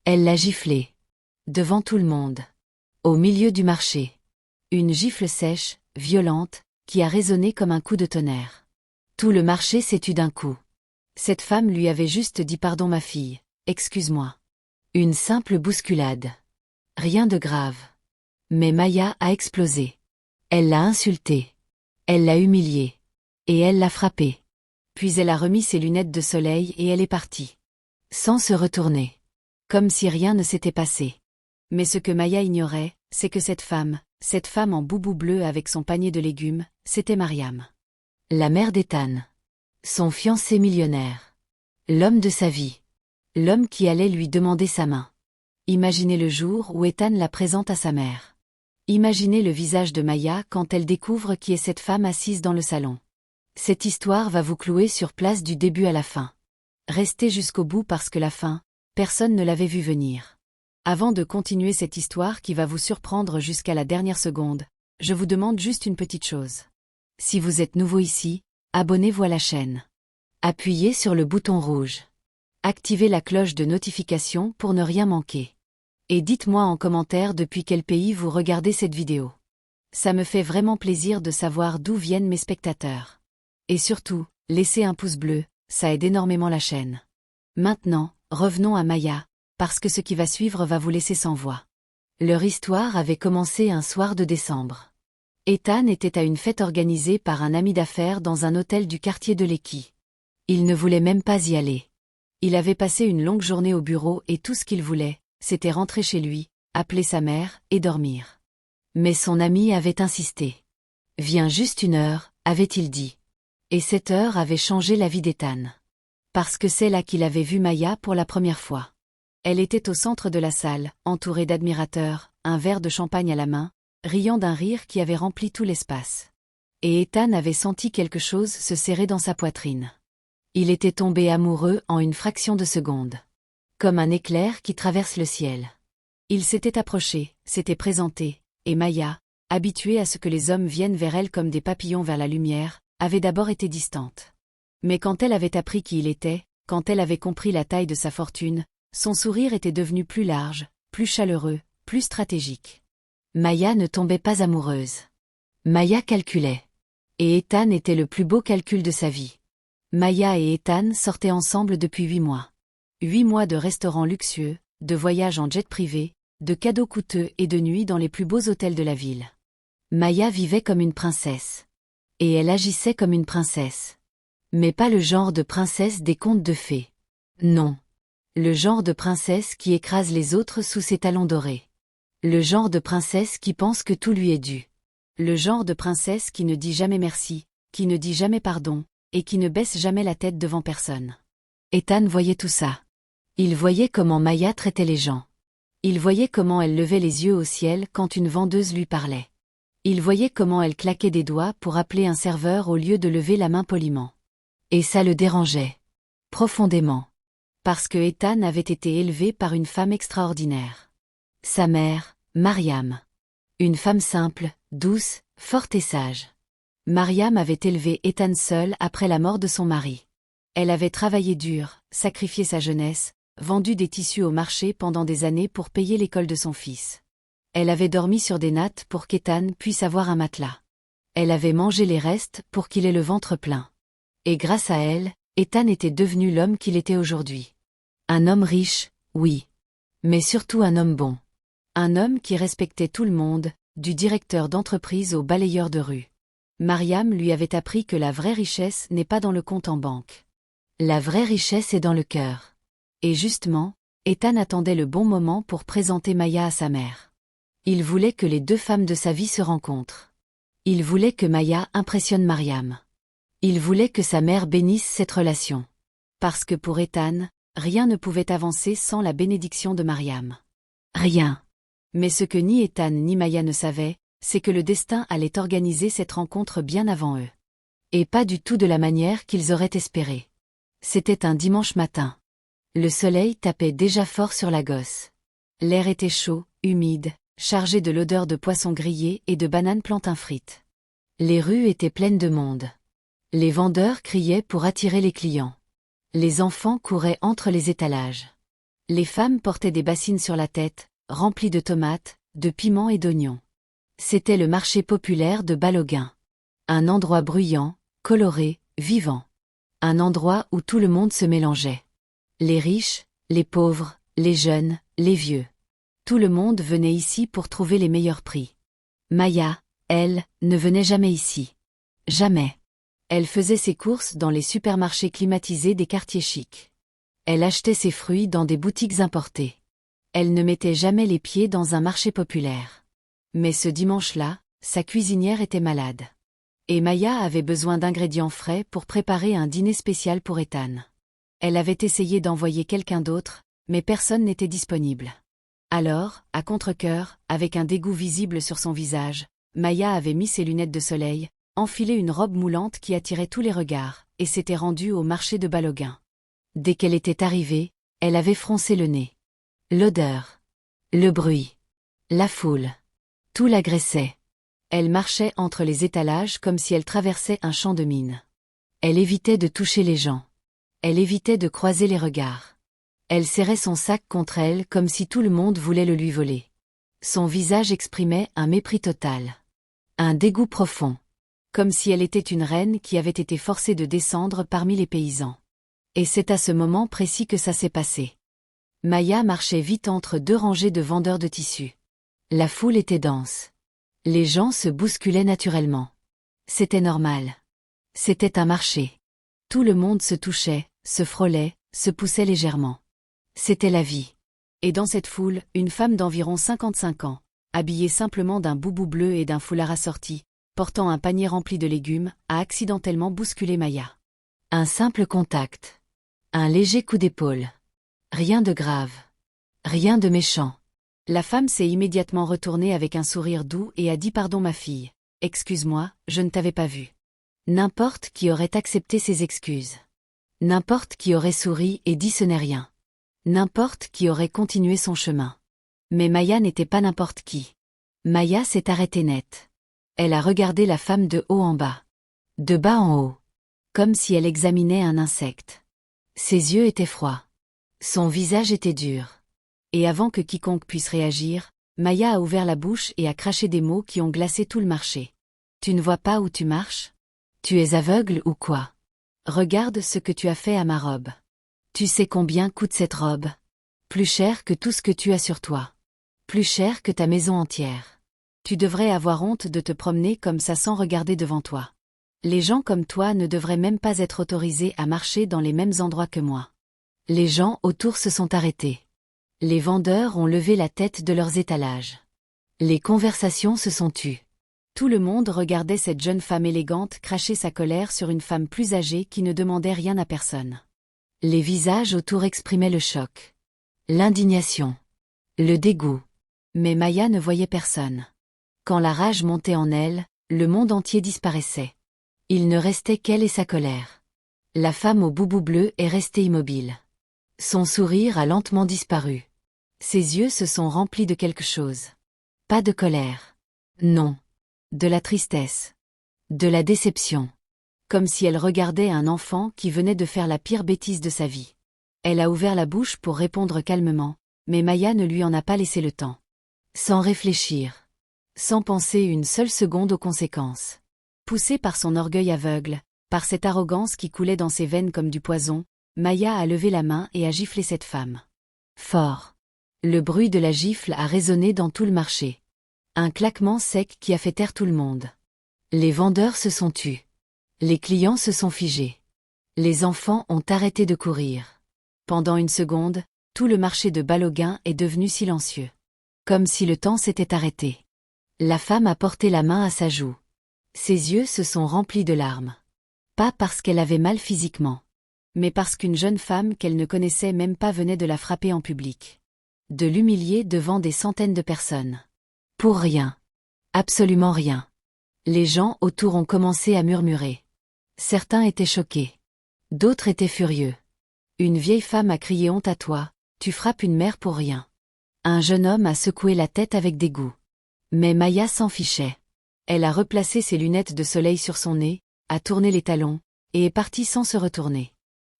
Elle l'a giflé. Devant tout le monde. Au milieu du marché. Une gifle sèche, violente, qui a résonné comme un coup de tonnerre. Tout le marché s'est tu d'un coup. Cette femme lui avait juste dit pardon ma fille, excuse-moi. Une simple bousculade. Rien de grave. Mais Maya a explosé. Elle l'a insulté. Elle l'a humilié. Et elle l'a frappé. Puis elle a remis ses lunettes de soleil et elle est partie. Sans se retourner. Comme si rien ne s'était passé. Mais ce que Maya ignorait, c'est que cette femme en boubou bleu avec son panier de légumes, c'était Mariam. La mère d'Ethan. Son fiancé millionnaire. L'homme de sa vie. L'homme qui allait lui demander sa main. Imaginez le jour où Ethan la présente à sa mère. Imaginez le visage de Maya quand elle découvre qui est cette femme assise dans le salon. Cette histoire va vous clouer sur place du début à la fin. Restez jusqu'au bout parce que la fin, personne ne l'avait vu venir. Avant de continuer cette histoire qui va vous surprendre jusqu'à la dernière seconde, je vous demande juste une petite chose. Si vous êtes nouveau ici, abonnez-vous à la chaîne. Appuyez sur le bouton rouge. Activez la cloche de notification pour ne rien manquer. Et dites-moi en commentaire depuis quel pays vous regardez cette vidéo. Ça me fait vraiment plaisir de savoir d'où viennent mes spectateurs. Et surtout, laissez un pouce bleu, ça aide énormément la chaîne. Maintenant, revenons à Maya, parce que ce qui va suivre va vous laisser sans voix. Leur histoire avait commencé un soir de décembre. Ethan était à une fête organisée par un ami d'affaires dans un hôtel du quartier de l'Eki. Il ne voulait même pas y aller. Il avait passé une longue journée au bureau et tout ce qu'il voulait, c'était rentrer chez lui, appeler sa mère et dormir. Mais son ami avait insisté. « Viens juste une heure », avait-il dit. Et cette heure avait changé la vie d'Ethan. Parce que c'est là qu'il avait vu Maya pour la première fois. Elle était au centre de la salle, entourée d'admirateurs, un verre de champagne à la main, riant d'un rire qui avait rempli tout l'espace. Et Ethan avait senti quelque chose se serrer dans sa poitrine. Il était tombé amoureux en une fraction de seconde. Comme un éclair qui traverse le ciel. Il s'était approché, s'était présenté, et Maya, habituée à ce que les hommes viennent vers elle comme des papillons vers la lumière, avait d'abord été distante. Mais quand elle avait appris qui il était, quand elle avait compris la taille de sa fortune, son sourire était devenu plus large, plus chaleureux, plus stratégique. Maya ne tombait pas amoureuse. Maya calculait. Et Ethan était le plus beau calcul de sa vie. Maya et Ethan sortaient ensemble depuis 8 mois. 8 mois de restaurants luxueux, de voyages en jet privé, de cadeaux coûteux et de nuits dans les plus beaux hôtels de la ville. Maya vivait comme une princesse. Et elle agissait comme une princesse. Mais pas le genre de princesse des contes de fées. Non. Le genre de princesse qui écrase les autres sous ses talons dorés. Le genre de princesse qui pense que tout lui est dû. Le genre de princesse qui ne dit jamais merci, qui ne dit jamais pardon, et qui ne baisse jamais la tête devant personne. Ethan voyait tout ça. Il voyait comment Maya traitait les gens. Il voyait comment elle levait les yeux au ciel quand une vendeuse lui parlait. Il voyait comment elle claquait des doigts pour appeler un serveur au lieu de lever la main poliment. Et ça le dérangeait. Profondément. Parce que Ethan avait été élevé par une femme extraordinaire. Sa mère, Mariam. Une femme simple, douce, forte et sage. Mariam avait élevé Ethan seul après la mort de son mari. Elle avait travaillé dur, sacrifié sa jeunesse, vendu des tissus au marché pendant des années pour payer l'école de son fils. Elle avait dormi sur des nattes pour qu'Ethan puisse avoir un matelas. Elle avait mangé les restes pour qu'il ait le ventre plein. Et grâce à elle, Ethan était devenu l'homme qu'il était aujourd'hui. Un homme riche, oui. Mais surtout un homme bon. Un homme qui respectait tout le monde, du directeur d'entreprise au balayeur de rue. Mariam lui avait appris que la vraie richesse n'est pas dans le compte en banque. La vraie richesse est dans le cœur. Et justement, Ethan attendait le bon moment pour présenter Maya à sa mère. Il voulait que les deux femmes de sa vie se rencontrent. Il voulait que Maya impressionne Mariam. Il voulait que sa mère bénisse cette relation. Parce que pour Ethan, rien ne pouvait avancer sans la bénédiction de Mariam. Rien. Mais ce que ni Ethan ni Maya ne savaient, c'est que le destin allait organiser cette rencontre bien avant eux. Et pas du tout de la manière qu'ils auraient espéré. C'était un dimanche matin. Le soleil tapait déjà fort sur la gosse. L'air était chaud, humide, chargé de l'odeur de poisson grillé et de bananes plantain frites. Les rues étaient pleines de monde. Les vendeurs criaient pour attirer les clients. Les enfants couraient entre les étalages. Les femmes portaient des bassines sur la tête, remplies de tomates, de piments et d'oignons. C'était le marché populaire de Baloguin. Un endroit bruyant, coloré, vivant. Un endroit où tout le monde se mélangeait. Les riches, les pauvres, les jeunes, les vieux. Tout le monde venait ici pour trouver les meilleurs prix. Maya, elle, ne venait jamais ici. Jamais. Elle faisait ses courses dans les supermarchés climatisés des quartiers chics. Elle achetait ses fruits dans des boutiques importées. Elle ne mettait jamais les pieds dans un marché populaire. Mais ce dimanche-là, sa cuisinière était malade. Et Maya avait besoin d'ingrédients frais pour préparer un dîner spécial pour Ethan. Elle avait essayé d'envoyer quelqu'un d'autre, mais personne n'était disponible. Alors, à contre-cœur, avec un dégoût visible sur son visage, Maya avait mis ses lunettes de soleil, enfilé une robe moulante qui attirait tous les regards, et s'était rendue au marché de Baloguin. Dès qu'elle était arrivée, elle avait froncé le nez. L'odeur, le bruit, la foule, tout l'agressait. Elle marchait entre les étalages comme si elle traversait un champ de mines. Elle évitait de toucher les gens. Elle évitait de croiser les regards. Elle serrait son sac contre elle comme si tout le monde voulait le lui voler. Son visage exprimait un mépris total. Un dégoût profond. Comme si elle était une reine qui avait été forcée de descendre parmi les paysans. Et c'est à ce moment précis que ça s'est passé. Maya marchait vite entre deux rangées de vendeurs de tissus. La foule était dense. Les gens se bousculaient naturellement. C'était normal. C'était un marché. Tout le monde se touchait, se frôlait, se poussait légèrement. C'était la vie. Et dans cette foule, une femme d'environ 55 ans, habillée simplement d'un boubou bleu et d'un foulard assorti, portant un panier rempli de légumes, a accidentellement bousculé Maya. Un simple contact. Un léger coup d'épaule. Rien de grave. Rien de méchant. La femme s'est immédiatement retournée avec un sourire doux et a dit « Pardon ma fille, excuse-moi, je ne t'avais pas vue ». N'importe qui aurait accepté ses excuses. N'importe qui aurait souri et dit « Ce n'est rien ». N'importe qui aurait continué son chemin. Mais Maya n'était pas n'importe qui. Maya s'est arrêtée net. Elle a regardé la femme de haut en bas. De bas en haut. Comme si elle examinait un insecte. Ses yeux étaient froids. Son visage était dur. Et avant que quiconque puisse réagir, Maya a ouvert la bouche et a craché des mots qui ont glacé tout le marché. « Tu ne vois pas où tu marches ? Tu es aveugle ou quoi ? Regarde ce que tu as fait à ma robe. Tu sais combien coûte cette robe ? Plus cher que tout ce que tu as sur toi. Plus cher que ta maison entière. Tu devrais avoir honte de te promener comme ça sans regarder devant toi. Les gens comme toi ne devraient même pas être autorisés à marcher dans les mêmes endroits que moi. » Les gens autour se sont arrêtés. Les vendeurs ont levé la tête de leurs étalages. Les conversations se sont tues. Tout le monde regardait cette jeune femme élégante cracher sa colère sur une femme plus âgée qui ne demandait rien à personne. Les visages autour exprimaient le choc. L'indignation. Le dégoût. Mais Maya ne voyait personne. Quand la rage montait en elle, le monde entier disparaissait. Il ne restait qu'elle et sa colère. La femme au boubou bleu est restée immobile. Son sourire a lentement disparu. Ses yeux se sont remplis de quelque chose. Pas de colère. Non. De la tristesse. De la déception. Comme si elle regardait un enfant qui venait de faire la pire bêtise de sa vie. Elle a ouvert la bouche pour répondre calmement, mais Maya ne lui en a pas laissé le temps. Sans réfléchir. Sans penser une seule seconde aux conséquences. Poussée par son orgueil aveugle, par cette arrogance qui coulait dans ses veines comme du poison, Maya a levé la main et a giflé cette femme. Fort. Le bruit de la gifle a résonné dans tout le marché. Un claquement sec qui a fait taire tout le monde. Les vendeurs se sont tus. Les clients se sont figés. Les enfants ont arrêté de courir. Pendant une seconde, tout le marché de Baloguin est devenu silencieux. Comme si le temps s'était arrêté. La femme a porté la main à sa joue. Ses yeux se sont remplis de larmes. Pas parce qu'elle avait mal physiquement. Mais parce qu'une jeune femme qu'elle ne connaissait même pas venait de la frapper en public. De l'humilier devant des centaines de personnes. Pour rien. Absolument rien. Les gens autour ont commencé à murmurer. Certains étaient choqués. D'autres étaient furieux. Une vieille femme a crié « Honte à toi, tu frappes une mère pour rien ». Un jeune homme a secoué la tête avec dégoût. Mais Maya s'en fichait. Elle a replacé ses lunettes de soleil sur son nez, a tourné les talons, et est partie sans se retourner.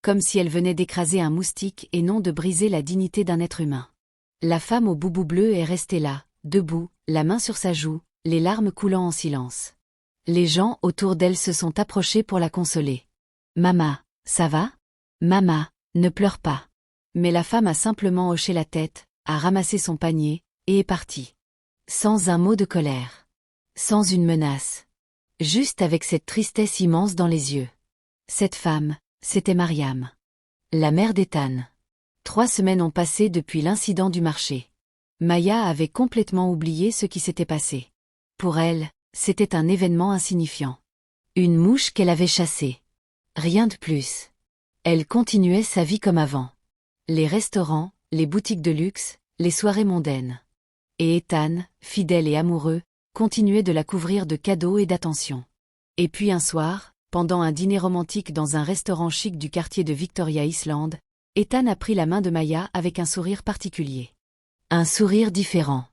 comme si elle venait d'écraser un moustique et non de briser la dignité d'un être humain. La femme au boubou bleu est restée là, debout, la main sur sa joue, les larmes coulant en silence. Les gens autour d'elle se sont approchés pour la consoler. « Mama, ça va ? Mama, ne pleure pas. » Mais la femme a simplement hoché la tête, a ramassé son panier, et est partie. Sans un mot de colère. Sans une menace. Juste avec cette tristesse immense dans les yeux. Cette femme, c'était Mariam. La mère d'Ethan. 3 semaines ont passé depuis l'incident du marché. Maya avait complètement oublié ce qui s'était passé. Pour elle, c'était un événement insignifiant. Une mouche qu'elle avait chassée. Rien de plus. Elle continuait sa vie comme avant. Les restaurants, les boutiques de luxe, les soirées mondaines. Et Ethan, fidèle et amoureux, continuait de la couvrir de cadeaux et d'attention. Et puis un soir, pendant un dîner romantique dans un restaurant chic du quartier de Victoria Island, Ethan a pris la main de Maya avec un sourire particulier. Un sourire différent.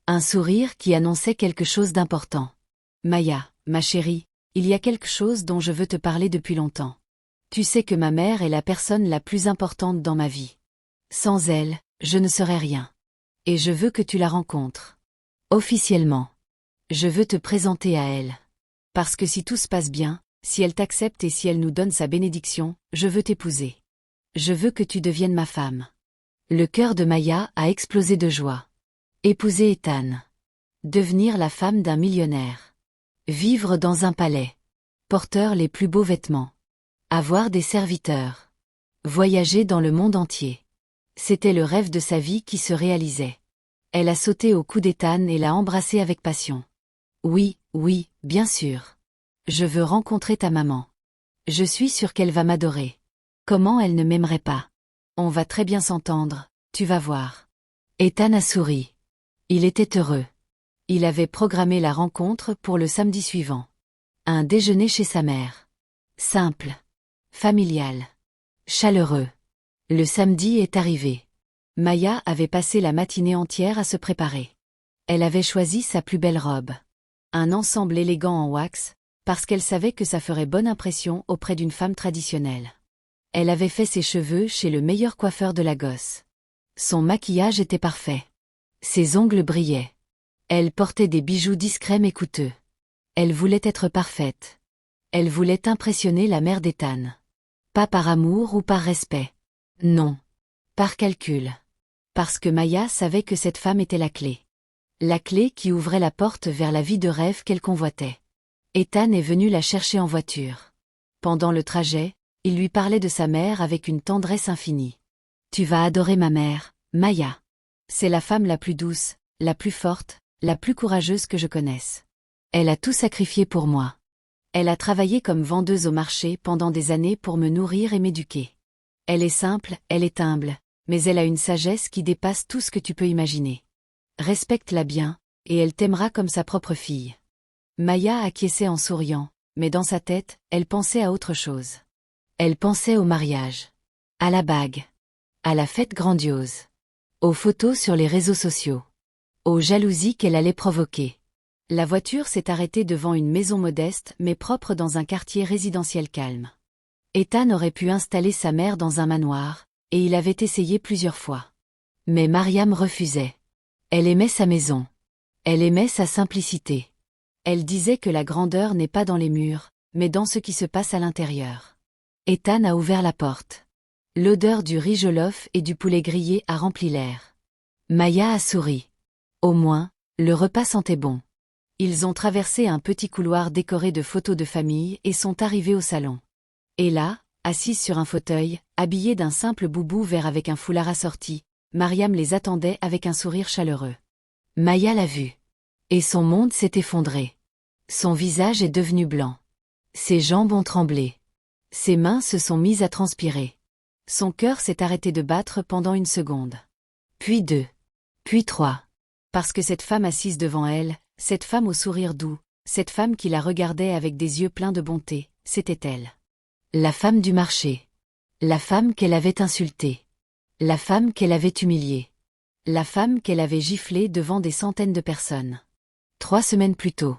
Un sourire qui annonçait quelque chose d'important. « Maya, ma chérie, il y a quelque chose dont je veux te parler depuis longtemps. Tu sais que ma mère est la personne la plus importante dans ma vie. Sans elle, je ne serais rien. Et je veux que tu la rencontres. Officiellement. Je veux te présenter à elle. Parce que si tout se passe bien, si elle t'accepte et si elle nous donne sa bénédiction, je veux t'épouser. Je veux que tu deviennes ma femme. » Le cœur de Maya a explosé de joie. Épouser Ethan. Devenir la femme d'un millionnaire. Vivre dans un palais. Porteur les plus beaux vêtements. Avoir des serviteurs. Voyager dans le monde entier. C'était le rêve de sa vie qui se réalisait. Elle a sauté au cou d'Ethan et l'a embrassé avec passion. « Oui, oui, bien sûr. Je veux rencontrer ta maman. Je suis sûre qu'elle va m'adorer. Comment elle ne m'aimerait pas? On va très bien s'entendre, tu vas voir. » Ethan a souri. Il était heureux. Il avait programmé la rencontre pour le samedi suivant. Un déjeuner chez sa mère. Simple. Familial. Chaleureux. Le samedi est arrivé. Maya avait passé la matinée entière à se préparer. Elle avait choisi sa plus belle robe. Un ensemble élégant en wax, parce qu'elle savait que ça ferait bonne impression auprès d'une femme traditionnelle. Elle avait fait ses cheveux chez le meilleur coiffeur de Lagos. Son maquillage était parfait. Ses ongles brillaient. Elle portait des bijoux discrets mais coûteux. Elle voulait être parfaite. Elle voulait impressionner la mère d'Ethan. Pas par amour ou par respect. Non. Par calcul. Parce que Maya savait que cette femme était la clé. La clé qui ouvrait la porte vers la vie de rêve qu'elle convoitait. Ethan est venu la chercher en voiture. Pendant le trajet, il lui parlait de sa mère avec une tendresse infinie. « Tu vas adorer ma mère, Maya. C'est la femme la plus douce, la plus forte, la plus courageuse que je connaisse. Elle a tout sacrifié pour moi. Elle a travaillé comme vendeuse au marché pendant des années pour me nourrir et m'éduquer. Elle est simple, elle est humble, mais elle a une sagesse qui dépasse tout ce que tu peux imaginer. Respecte-la bien, et elle t'aimera comme sa propre fille. » Maya acquiesçait en souriant, mais dans sa tête, elle pensait à autre chose. Elle pensait au mariage. À la bague. À la fête grandiose. Aux photos sur les réseaux sociaux. Aux jalousies qu'elle allait provoquer. La voiture s'est arrêtée devant une maison modeste mais propre dans un quartier résidentiel calme. Ethan aurait pu installer sa mère dans un manoir, et il avait essayé plusieurs fois. Mais Mariam refusait. Elle aimait sa maison. Elle aimait sa simplicité. Elle disait que la grandeur n'est pas dans les murs, mais dans ce qui se passe à l'intérieur. Ethan a ouvert la porte. L'odeur du riz jollof et du poulet grillé a rempli l'air. Maya a souri. Au moins, le repas sentait bon. Ils ont traversé un petit couloir décoré de photos de famille et sont arrivés au salon. Et là, assise sur un fauteuil, habillée d'un simple boubou vert avec un foulard assorti, Mariam les attendait avec un sourire chaleureux. Maya l'a vu. Et son monde s'est effondré. Son visage est devenu blanc. Ses jambes ont tremblé. Ses mains se sont mises à transpirer. Son cœur s'est arrêté de battre pendant une seconde. Puis 2. Puis 3. Parce que cette femme assise devant elle, cette femme au sourire doux, cette femme qui la regardait avec des yeux pleins de bonté, c'était elle. La femme du marché. La femme qu'elle avait insultée. La femme qu'elle avait humiliée. La femme qu'elle avait giflée devant des centaines de personnes. 3 semaines plus tôt.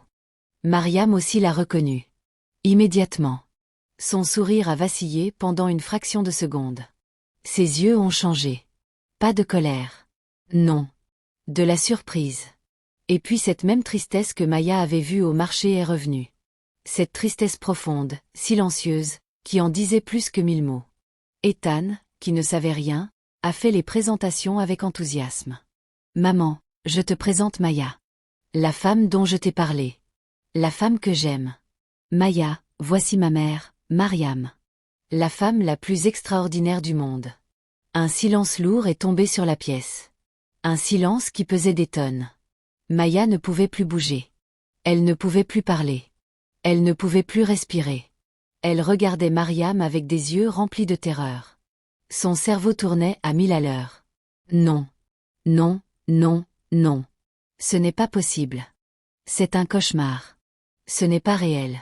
Mariam aussi l'a reconnue. Immédiatement. Son sourire a vacillé pendant une fraction de seconde. Ses yeux ont changé. Pas de colère. Non. De la surprise. Et puis cette même tristesse que Maya avait vue au marché est revenue. Cette tristesse profonde, silencieuse, qui en disait plus que 1000 mots. Ethan, qui ne savait rien, a fait les présentations avec enthousiasme. Maman, je te présente Maya. La femme dont je t'ai parlé. La femme que j'aime. Maya, voici ma mère, Mariam. La femme la plus extraordinaire du monde. Un silence lourd est tombé sur la pièce. Un silence qui pesait des tonnes. Maya ne pouvait plus bouger. Elle ne pouvait plus parler. Elle ne pouvait plus respirer. Elle regardait Mariam avec des yeux remplis de terreur. Son cerveau tournait à 1000 à l'heure. Non. Non, non, non. Ce n'est pas possible. C'est un cauchemar. Ce n'est pas réel.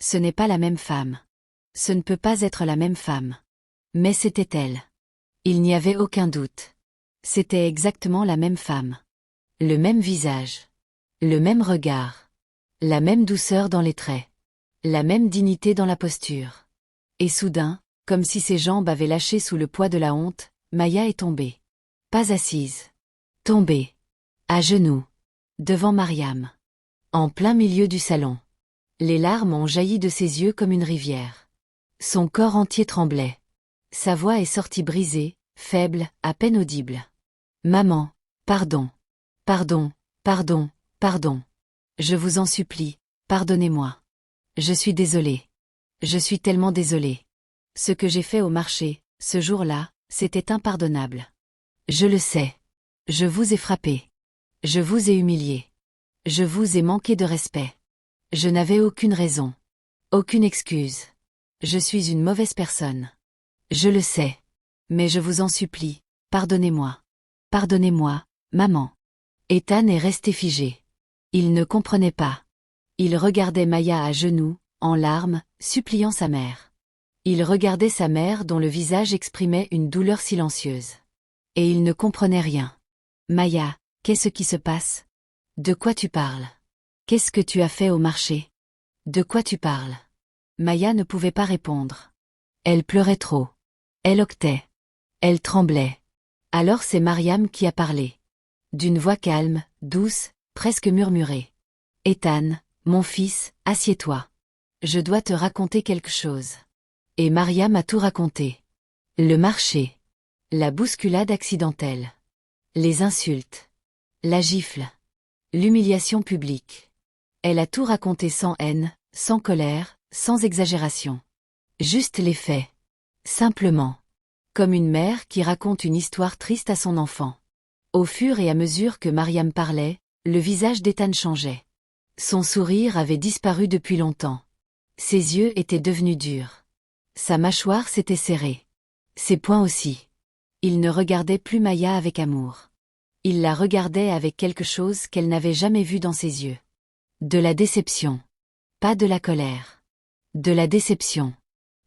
Ce n'est pas la même femme. Ce ne peut pas être la même femme. Mais c'était elle. Il n'y avait aucun doute. C'était exactement la même femme. Le même visage. Le même regard. La même douceur dans les traits. La même dignité dans la posture. Et soudain, comme si ses jambes avaient lâché sous le poids de la honte, Maya est tombée. Pas assise. Tombée. À genoux. Devant Mariam. En plein milieu du salon. Les larmes ont jailli de ses yeux comme une rivière. Son corps entier tremblait. Sa voix est sortie brisée, faible, à peine audible. Maman, pardon. Pardon, pardon, pardon. Je vous en supplie, pardonnez-moi. Je suis désolée. Je suis tellement désolée. Ce que j'ai fait au marché, ce jour-là, c'était impardonnable. Je le sais. Je vous ai frappé. Je vous ai humilié. Je vous ai manqué de respect. Je n'avais aucune raison. Aucune excuse. Je suis une mauvaise personne. Je le sais. Mais je vous en supplie, pardonnez-moi. Pardonnez-moi, maman. Ethan est resté figé. Il ne comprenait pas. Il regardait Maya à genoux, en larmes, suppliant sa mère. Il regardait sa mère dont le visage exprimait une douleur silencieuse. Et il ne comprenait rien. Maya, qu'est-ce qui se passe? De quoi tu parles? Qu'est-ce que tu as fait au marché? De quoi tu parles? Maya ne pouvait pas répondre. Elle pleurait trop. Elle octait. Elle tremblait. Alors c'est Mariam qui a parlé. D'une voix calme, douce, presque murmurée. Ethan, mon fils, assieds-toi. Je dois te raconter quelque chose. Et Mariam a tout raconté. Le marché. La bousculade accidentelle. Les insultes. La gifle. L'humiliation publique. Elle a tout raconté sans haine, sans colère, sans exagération. Juste les faits. Simplement. Comme une mère qui raconte une histoire triste à son enfant. Au fur et à mesure que Mariam parlait, le visage d'Ethan changeait. Son sourire avait disparu depuis longtemps. Ses yeux étaient devenus durs. Sa mâchoire s'était serrée. Ses poings aussi. Il ne regardait plus Maya avec amour. Il la regardait avec quelque chose qu'elle n'avait jamais vu dans ses yeux. De la déception. Pas de la colère. De la déception.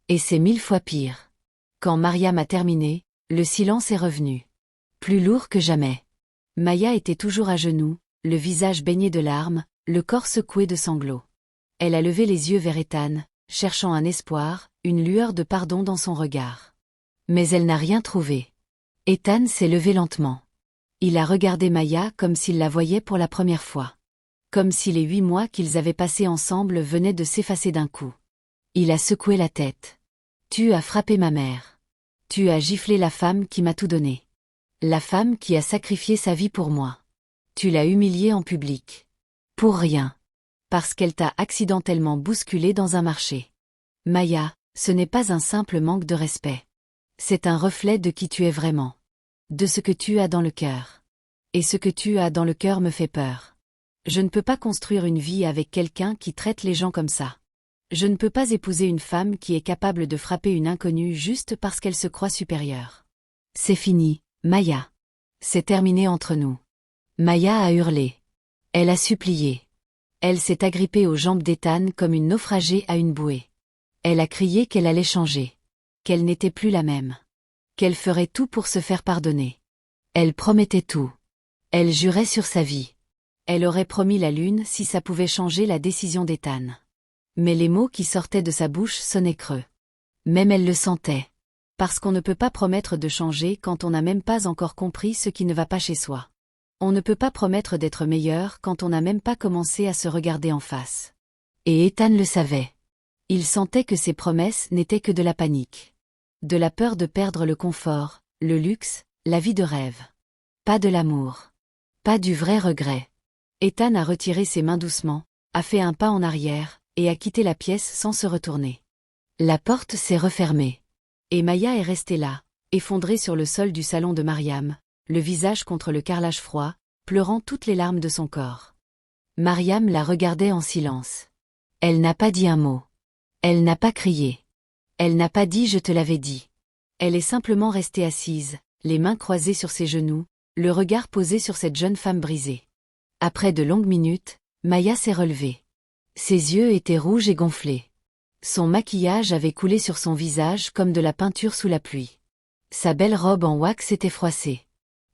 Et c'est 1000 fois pire. Quand Mariam a terminé, le silence est revenu. Plus lourd que jamais. Maya était toujours à genoux, le visage baigné de larmes, le corps secoué de sanglots. Elle a levé les yeux vers Ethan, cherchant un espoir, une lueur de pardon dans son regard. Mais elle n'a rien trouvé. Ethan s'est levé lentement. Il a regardé Maya comme s'il la voyait pour la première fois. Comme si les 8 mois qu'ils avaient passés ensemble venaient de s'effacer d'un coup. Il a secoué la tête. Tu as frappé ma mère. Tu as giflé la femme qui m'a tout donné. La femme qui a sacrifié sa vie pour moi. Tu l'as humiliée en public. Pour rien. Parce qu'elle t'a accidentellement bousculé dans un marché. Maya, ce n'est pas un simple manque de respect. C'est un reflet de qui tu es vraiment. De ce que tu as dans le cœur. Et ce que tu as dans le cœur me fait peur. Je ne peux pas construire une vie avec quelqu'un qui traite les gens comme ça. Je ne peux pas épouser une femme qui est capable de frapper une inconnue juste parce qu'elle se croit supérieure. C'est fini, Maya. C'est terminé entre nous. Maya a hurlé. Elle a supplié. Elle s'est agrippée aux jambes d'Ethan comme une naufragée à une bouée. Elle a crié qu'elle allait changer. Qu'elle n'était plus la même. Qu'elle ferait tout pour se faire pardonner. Elle promettait tout. Elle jurait sur sa vie. Elle aurait promis la lune si ça pouvait changer la décision d'Ethan. Mais les mots qui sortaient de sa bouche sonnaient creux. Même elle le sentait. Parce qu'on ne peut pas promettre de changer quand on n'a même pas encore compris ce qui ne va pas chez soi. On ne peut pas promettre d'être meilleur quand on n'a même pas commencé à se regarder en face. Et Ethan le savait. Il sentait que ses promesses n'étaient que de la panique. De la peur de perdre le confort, le luxe, la vie de rêve. Pas de l'amour. Pas du vrai regret. Ethan a retiré ses mains doucement, a fait un pas en arrière, et a quitté la pièce sans se retourner. La porte s'est refermée. Et Maya est restée là, effondrée sur le sol du salon de Mariam, le visage contre le carrelage froid, pleurant toutes les larmes de son corps. Mariam la regardait en silence. Elle n'a pas dit un mot. Elle n'a pas crié. Elle n'a pas dit « je te l'avais dit ». Elle est simplement restée assise, les mains croisées sur ses genoux, le regard posé sur cette jeune femme brisée. Après de longues minutes, Maya s'est relevée. Ses yeux étaient rouges et gonflés. Son maquillage avait coulé sur son visage comme de la peinture sous la pluie. Sa belle robe en wax était froissée.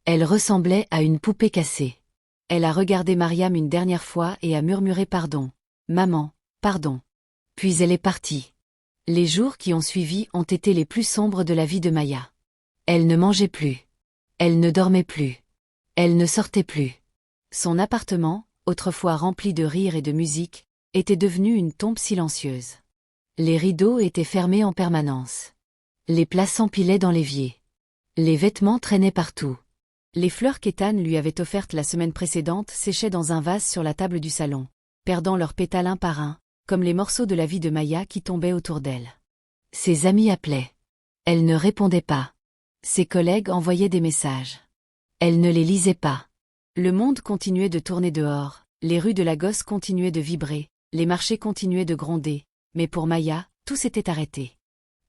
Elle ressemblait à une poupée cassée. Elle a regardé Mariam une dernière fois et a murmuré « Pardon, maman, pardon ». Puis elle est partie. Les jours qui ont suivi ont été les plus sombres de la vie de Maya. Elle ne mangeait plus. Elle ne dormait plus. Elle ne sortait plus. Son appartement, autrefois rempli de rires et de musique, était devenu une tombe silencieuse. Les rideaux étaient fermés en permanence. Les plats s'empilaient dans l'évier. Les vêtements traînaient partout. Les fleurs qu'Ethan lui avait offertes la semaine précédente séchaient dans un vase sur la table du salon, perdant leurs pétales un par un, comme les morceaux de la vie de Maya qui tombaient autour d'elle. Ses amis appelaient. Elle ne répondait pas. Ses collègues envoyaient des messages. Elle ne les lisait pas. Le monde continuait de tourner dehors, les rues de Lagos continuaient de vibrer, les marchés continuaient de gronder, mais pour Maya, tout s'était arrêté.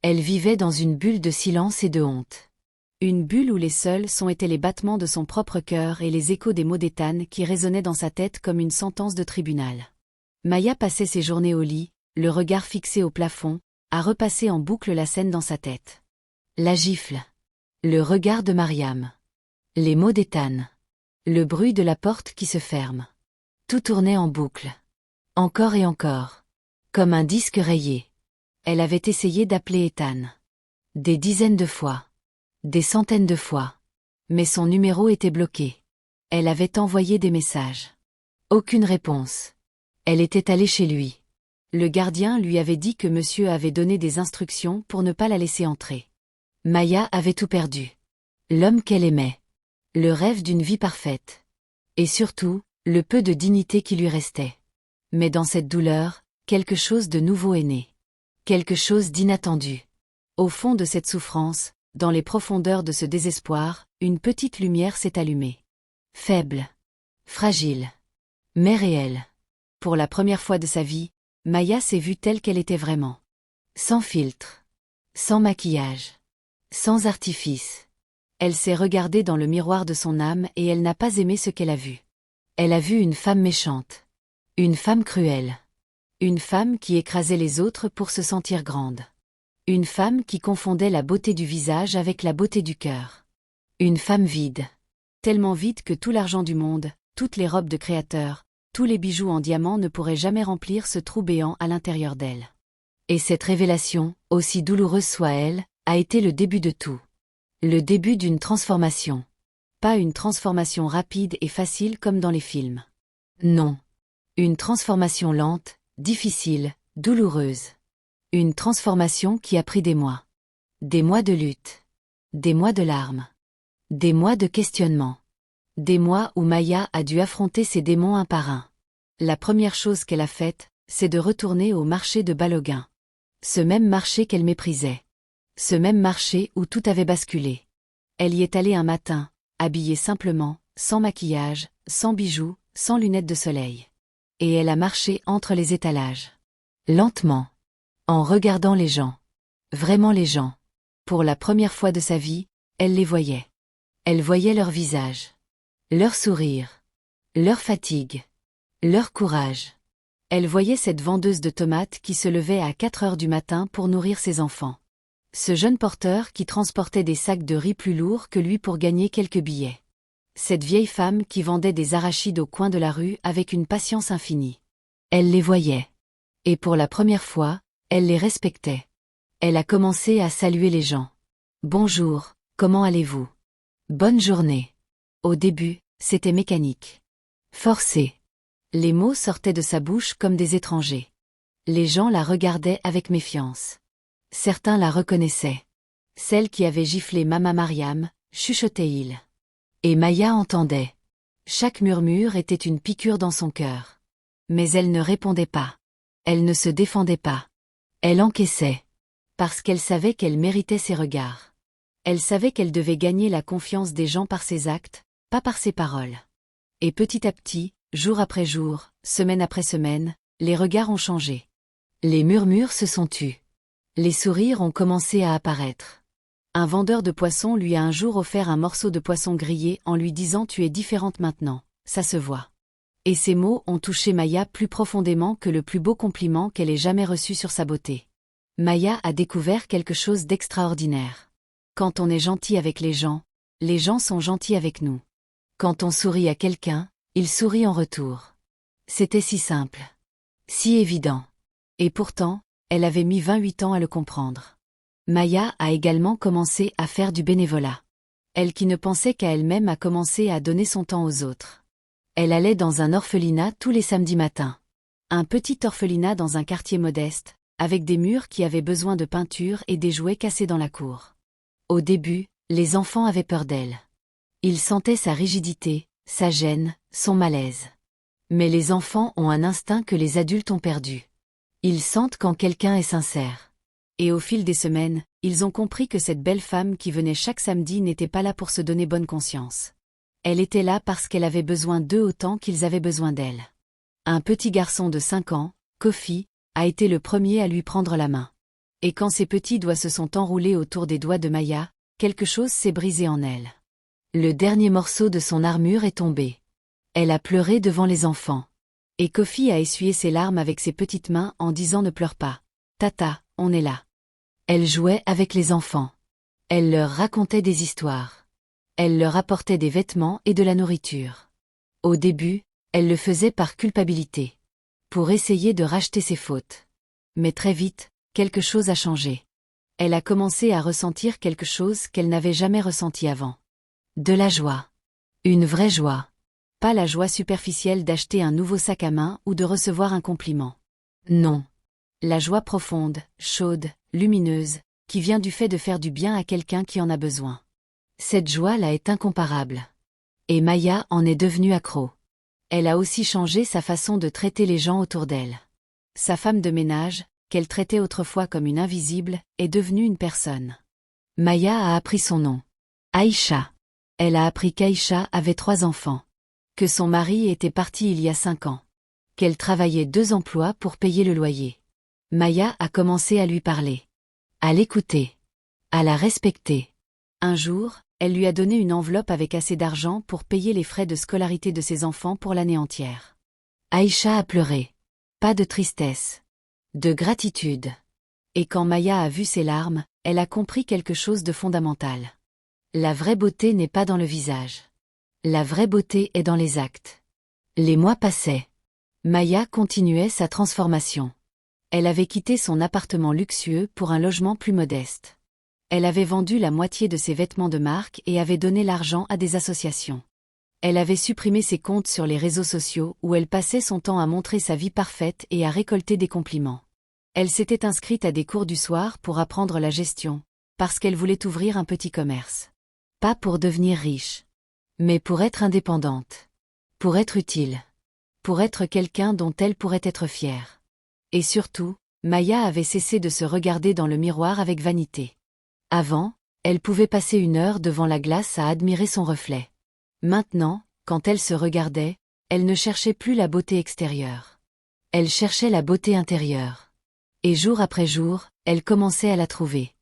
Elle vivait dans une bulle de silence et de honte. Une bulle où les seuls sons étaient les battements de son propre cœur et les échos des mots d'Ethan qui résonnaient dans sa tête comme une sentence de tribunal. Maya passait ses journées au lit, le regard fixé au plafond, à repasser en boucle la scène dans sa tête. La gifle. Le regard de Mariam. Les mots d'Ethan. Le bruit de la porte qui se ferme. Tout tournait en boucle. Encore et encore. Comme un disque rayé. Elle avait essayé d'appeler Ethan. Des dizaines de fois. Des centaines de fois. Mais son numéro était bloqué. Elle avait envoyé des messages. Aucune réponse. Elle était allée chez lui. Le gardien lui avait dit que monsieur avait donné des instructions pour ne pas la laisser entrer. Maya avait tout perdu. L'homme qu'elle aimait. Le rêve d'une vie parfaite. Et surtout, le peu de dignité qui lui restait. Mais dans cette douleur, quelque chose de nouveau est né. Quelque chose d'inattendu. Au fond de cette souffrance, dans les profondeurs de ce désespoir, une petite lumière s'est allumée. Faible. Fragile. Mais réelle. Pour la première fois de sa vie, Maya s'est vue telle qu'elle était vraiment. Sans filtre. Sans maquillage. Sans artifice. Elle s'est regardée dans le miroir de son âme et elle n'a pas aimé ce qu'elle a vu. Elle a vu une femme méchante. Une femme cruelle. Une femme qui écrasait les autres pour se sentir grande. Une femme qui confondait la beauté du visage avec la beauté du cœur. Une femme vide. Tellement vide que tout l'argent du monde, toutes les robes de créateurs, tous les bijoux en diamant ne pourraient jamais remplir ce trou béant à l'intérieur d'elle. Et cette révélation, aussi douloureuse soit-elle, a été le début de tout. Le début d'une transformation. Pas une transformation rapide et facile comme dans les films. Non. Une transformation lente, difficile, douloureuse. Une transformation qui a pris des mois. Des mois de lutte. Des mois de larmes. Des mois de questionnement. Des mois où Maya a dû affronter ses démons un par un. La première chose qu'elle a faite, c'est de retourner au marché de Balogun. Ce même marché qu'elle méprisait. Ce même marché où tout avait basculé. Elle y est allée un matin, habillée simplement, sans maquillage, sans bijoux, sans lunettes de soleil. Et elle a marché entre les étalages. Lentement. En regardant les gens. Vraiment les gens. Pour la première fois de sa vie, elle les voyait. Elle voyait leur visage. Leur sourire. Leur fatigue. Leur courage. Elle voyait cette vendeuse de tomates qui se levait à 4 heures du matin pour nourrir ses enfants. Ce jeune porteur qui transportait des sacs de riz plus lourds que lui pour gagner quelques billets. Cette vieille femme qui vendait des arachides au coin de la rue avec une patience infinie. Elle les voyait. Et pour la première fois, elle les respectait. Elle a commencé à saluer les gens. Bonjour, comment allez-vous? Bonne journée. Au début, c'était mécanique. Forcé. Les mots sortaient de sa bouche comme des étrangers. Les gens la regardaient avec méfiance. Certains la reconnaissaient. Celle qui avait giflé Mama Mariam, chuchotait-il. Et Maya entendait. Chaque murmure était une piqûre dans son cœur. Mais elle ne répondait pas. Elle ne se défendait pas. Elle encaissait. Parce qu'elle savait qu'elle méritait ses regards. Elle savait qu'elle devait gagner la confiance des gens par ses actes, pas par ses paroles. Et petit à petit, jour après jour, semaine après semaine, les regards ont changé. Les murmures se sont tus. Les sourires ont commencé à apparaître. Un vendeur de poissons lui a un jour offert un morceau de poisson grillé en lui disant « Tu es différente maintenant, ça se voit ». Et ces mots ont touché Maya plus profondément que le plus beau compliment qu'elle ait jamais reçu sur sa beauté. Maya a découvert quelque chose d'extraordinaire. Quand on est gentil avec les gens sont gentils avec nous. Quand on sourit à quelqu'un, il sourit en retour. C'était si simple. Si évident. Et pourtant, elle avait mis 28 ans à le comprendre. Maya a également commencé à faire du bénévolat. Elle qui ne pensait qu'à elle-même a commencé à donner son temps aux autres. Elle allait dans un orphelinat tous les samedis matins. Un petit orphelinat dans un quartier modeste, avec des murs qui avaient besoin de peinture et des jouets cassés dans la cour. Au début, les enfants avaient peur d'elle. Ils sentaient sa rigidité, sa gêne, son malaise. Mais les enfants ont un instinct que les adultes ont perdu. Ils sentent quand quelqu'un est sincère. Et au fil des semaines, ils ont compris que cette belle femme qui venait chaque samedi n'était pas là pour se donner bonne conscience. Elle était là parce qu'elle avait besoin d'eux autant qu'ils avaient besoin d'elle. Un petit garçon de 5 ans, Kofi, a été le premier à lui prendre la main. Et quand ses petits doigts se sont enroulés autour des doigts de Maya, quelque chose s'est brisé en elle. Le dernier morceau de son armure est tombé. Elle a pleuré devant les enfants. Et Kofi a essuyé ses larmes avec ses petites mains en disant « Ne pleure pas. Tata, on est là ». Elle jouait avec les enfants. Elle leur racontait des histoires. Elle leur apportait des vêtements et de la nourriture. Au début, elle le faisait par culpabilité. Pour essayer de racheter ses fautes. Mais très vite, quelque chose a changé. Elle a commencé à ressentir quelque chose qu'elle n'avait jamais ressenti avant. De la joie. Une vraie joie. Pas la joie superficielle d'acheter un nouveau sac à main ou de recevoir un compliment. Non. La joie profonde, chaude, lumineuse, qui vient du fait de faire du bien à quelqu'un qui en a besoin. Cette joie-là est incomparable. Et Maya en est devenue accro. Elle a aussi changé sa façon de traiter les gens autour d'elle. Sa femme de ménage, qu'elle traitait autrefois comme une invisible, est devenue une personne. Maya a appris son nom. Aïcha. Elle a appris qu'Aïcha avait 3 enfants. Que son mari était parti il y a 5 ans. Qu'elle travaillait 2 emplois pour payer le loyer. Maya a commencé à lui parler. À l'écouter. À la respecter. Un jour, elle lui a donné une enveloppe avec assez d'argent pour payer les frais de scolarité de ses enfants pour l'année entière. Aïcha a pleuré. Pas de tristesse. De gratitude. Et quand Maya a vu ses larmes, elle a compris quelque chose de fondamental. La vraie beauté n'est pas dans le visage. La vraie beauté est dans les actes. Les mois passaient. Maya continuait sa transformation. Elle avait quitté son appartement luxueux pour un logement plus modeste. Elle avait vendu la moitié de ses vêtements de marque et avait donné l'argent à des associations. Elle avait supprimé ses comptes sur les réseaux sociaux où elle passait son temps à montrer sa vie parfaite et à récolter des compliments. Elle s'était inscrite à des cours du soir pour apprendre la gestion, parce qu'elle voulait ouvrir un petit commerce. Pas pour devenir riche, mais pour être indépendante. Pour être utile. Pour être quelqu'un dont elle pourrait être fière. Et surtout, Maya avait cessé de se regarder dans le miroir avec vanité. Avant, elle pouvait passer 1 heure devant la glace à admirer son reflet. Maintenant, quand elle se regardait, elle ne cherchait plus la beauté extérieure. Elle cherchait la beauté intérieure. Et jour après jour, elle commençait à la trouver.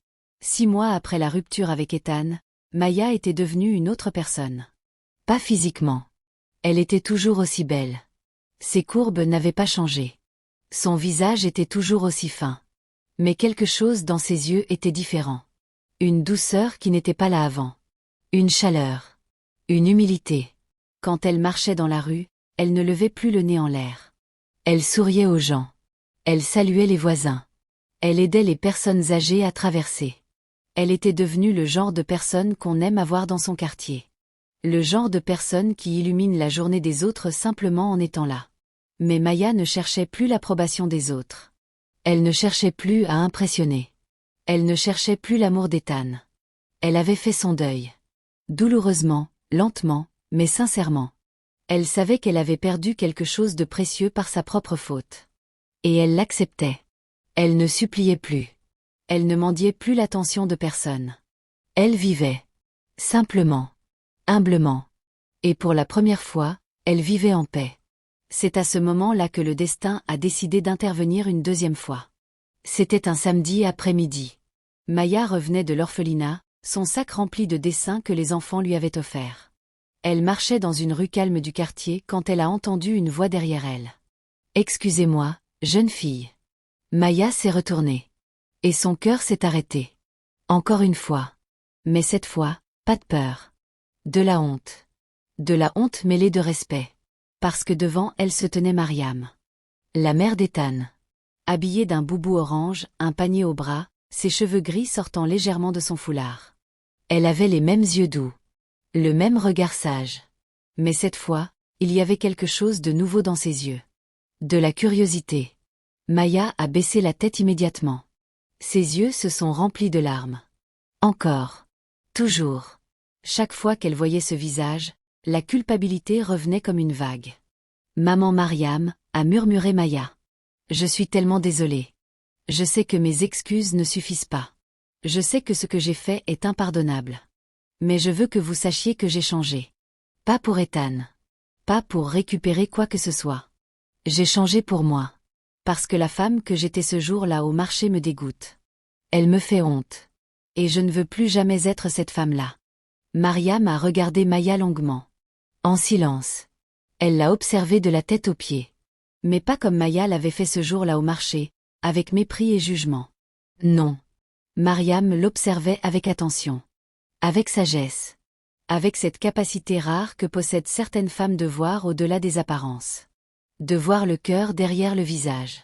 6 mois après la rupture avec Ethan, Maya était devenue une autre personne. Pas physiquement. Elle était toujours aussi belle. Ses courbes n'avaient pas changé. Son visage était toujours aussi fin. Mais quelque chose dans ses yeux était différent. Une douceur qui n'était pas là avant. Une chaleur. Une humilité. Quand elle marchait dans la rue, elle ne levait plus le nez en l'air. Elle souriait aux gens. Elle saluait les voisins. Elle aidait les personnes âgées à traverser. Elle était devenue le genre de personne qu'on aime avoir dans son quartier. Le genre de personne qui illumine la journée des autres simplement en étant là. Mais Maya ne cherchait plus l'approbation des autres. Elle ne cherchait plus à impressionner. Elle ne cherchait plus l'amour d'Ethan. Elle avait fait son deuil. Douloureusement, lentement, mais sincèrement. Elle savait qu'elle avait perdu quelque chose de précieux par sa propre faute. Et elle l'acceptait. Elle ne suppliait plus. Elle ne mendiait plus l'attention de personne. Elle vivait. Simplement. Humblement. Et pour la première fois, elle vivait en paix. C'est à ce moment-là que le destin a décidé d'intervenir une deuxième fois. C'était un samedi après-midi. Maya revenait de l'orphelinat, son sac rempli de dessins que les enfants lui avaient offerts. Elle marchait dans une rue calme du quartier quand elle a entendu une voix derrière elle. « Excusez-moi, jeune fille. » Maya s'est retournée. Et son cœur s'est arrêté. Encore une fois. Mais cette fois, pas de peur. De la honte. De la honte mêlée de respect. Parce que devant elle se tenait Mariam. La mère d'Ethan. Habillée d'un boubou orange, un panier au bras, ses cheveux gris sortant légèrement de son foulard. Elle avait les mêmes yeux doux. Le même regard sage. Mais cette fois, il y avait quelque chose de nouveau dans ses yeux. De la curiosité. Maya a baissé la tête immédiatement. Ses yeux se sont remplis de larmes. Encore. Toujours. Chaque fois qu'elle voyait ce visage, la culpabilité revenait comme une vague. « Maman Mariam », a murmuré Maya. « Je suis tellement désolée. Je sais que mes excuses ne suffisent pas. Je sais que ce que j'ai fait est impardonnable. Mais je veux que vous sachiez que j'ai changé. Pas pour Ethan. Pas pour récupérer quoi que ce soit. J'ai changé pour moi. Parce que la femme que j'étais ce jour-là au marché me dégoûte. Elle me fait honte. Et je ne veux plus jamais être cette femme-là. » Mariam a regardé Maya longuement. En silence. Elle l'a observée de la tête aux pieds. Mais pas comme Maya l'avait fait ce jour-là au marché, avec mépris et jugement. Non. Mariam l'observait avec attention. Avec sagesse. Avec cette capacité rare que possèdent certaines femmes de voir au-delà des apparences. De voir le cœur derrière le visage.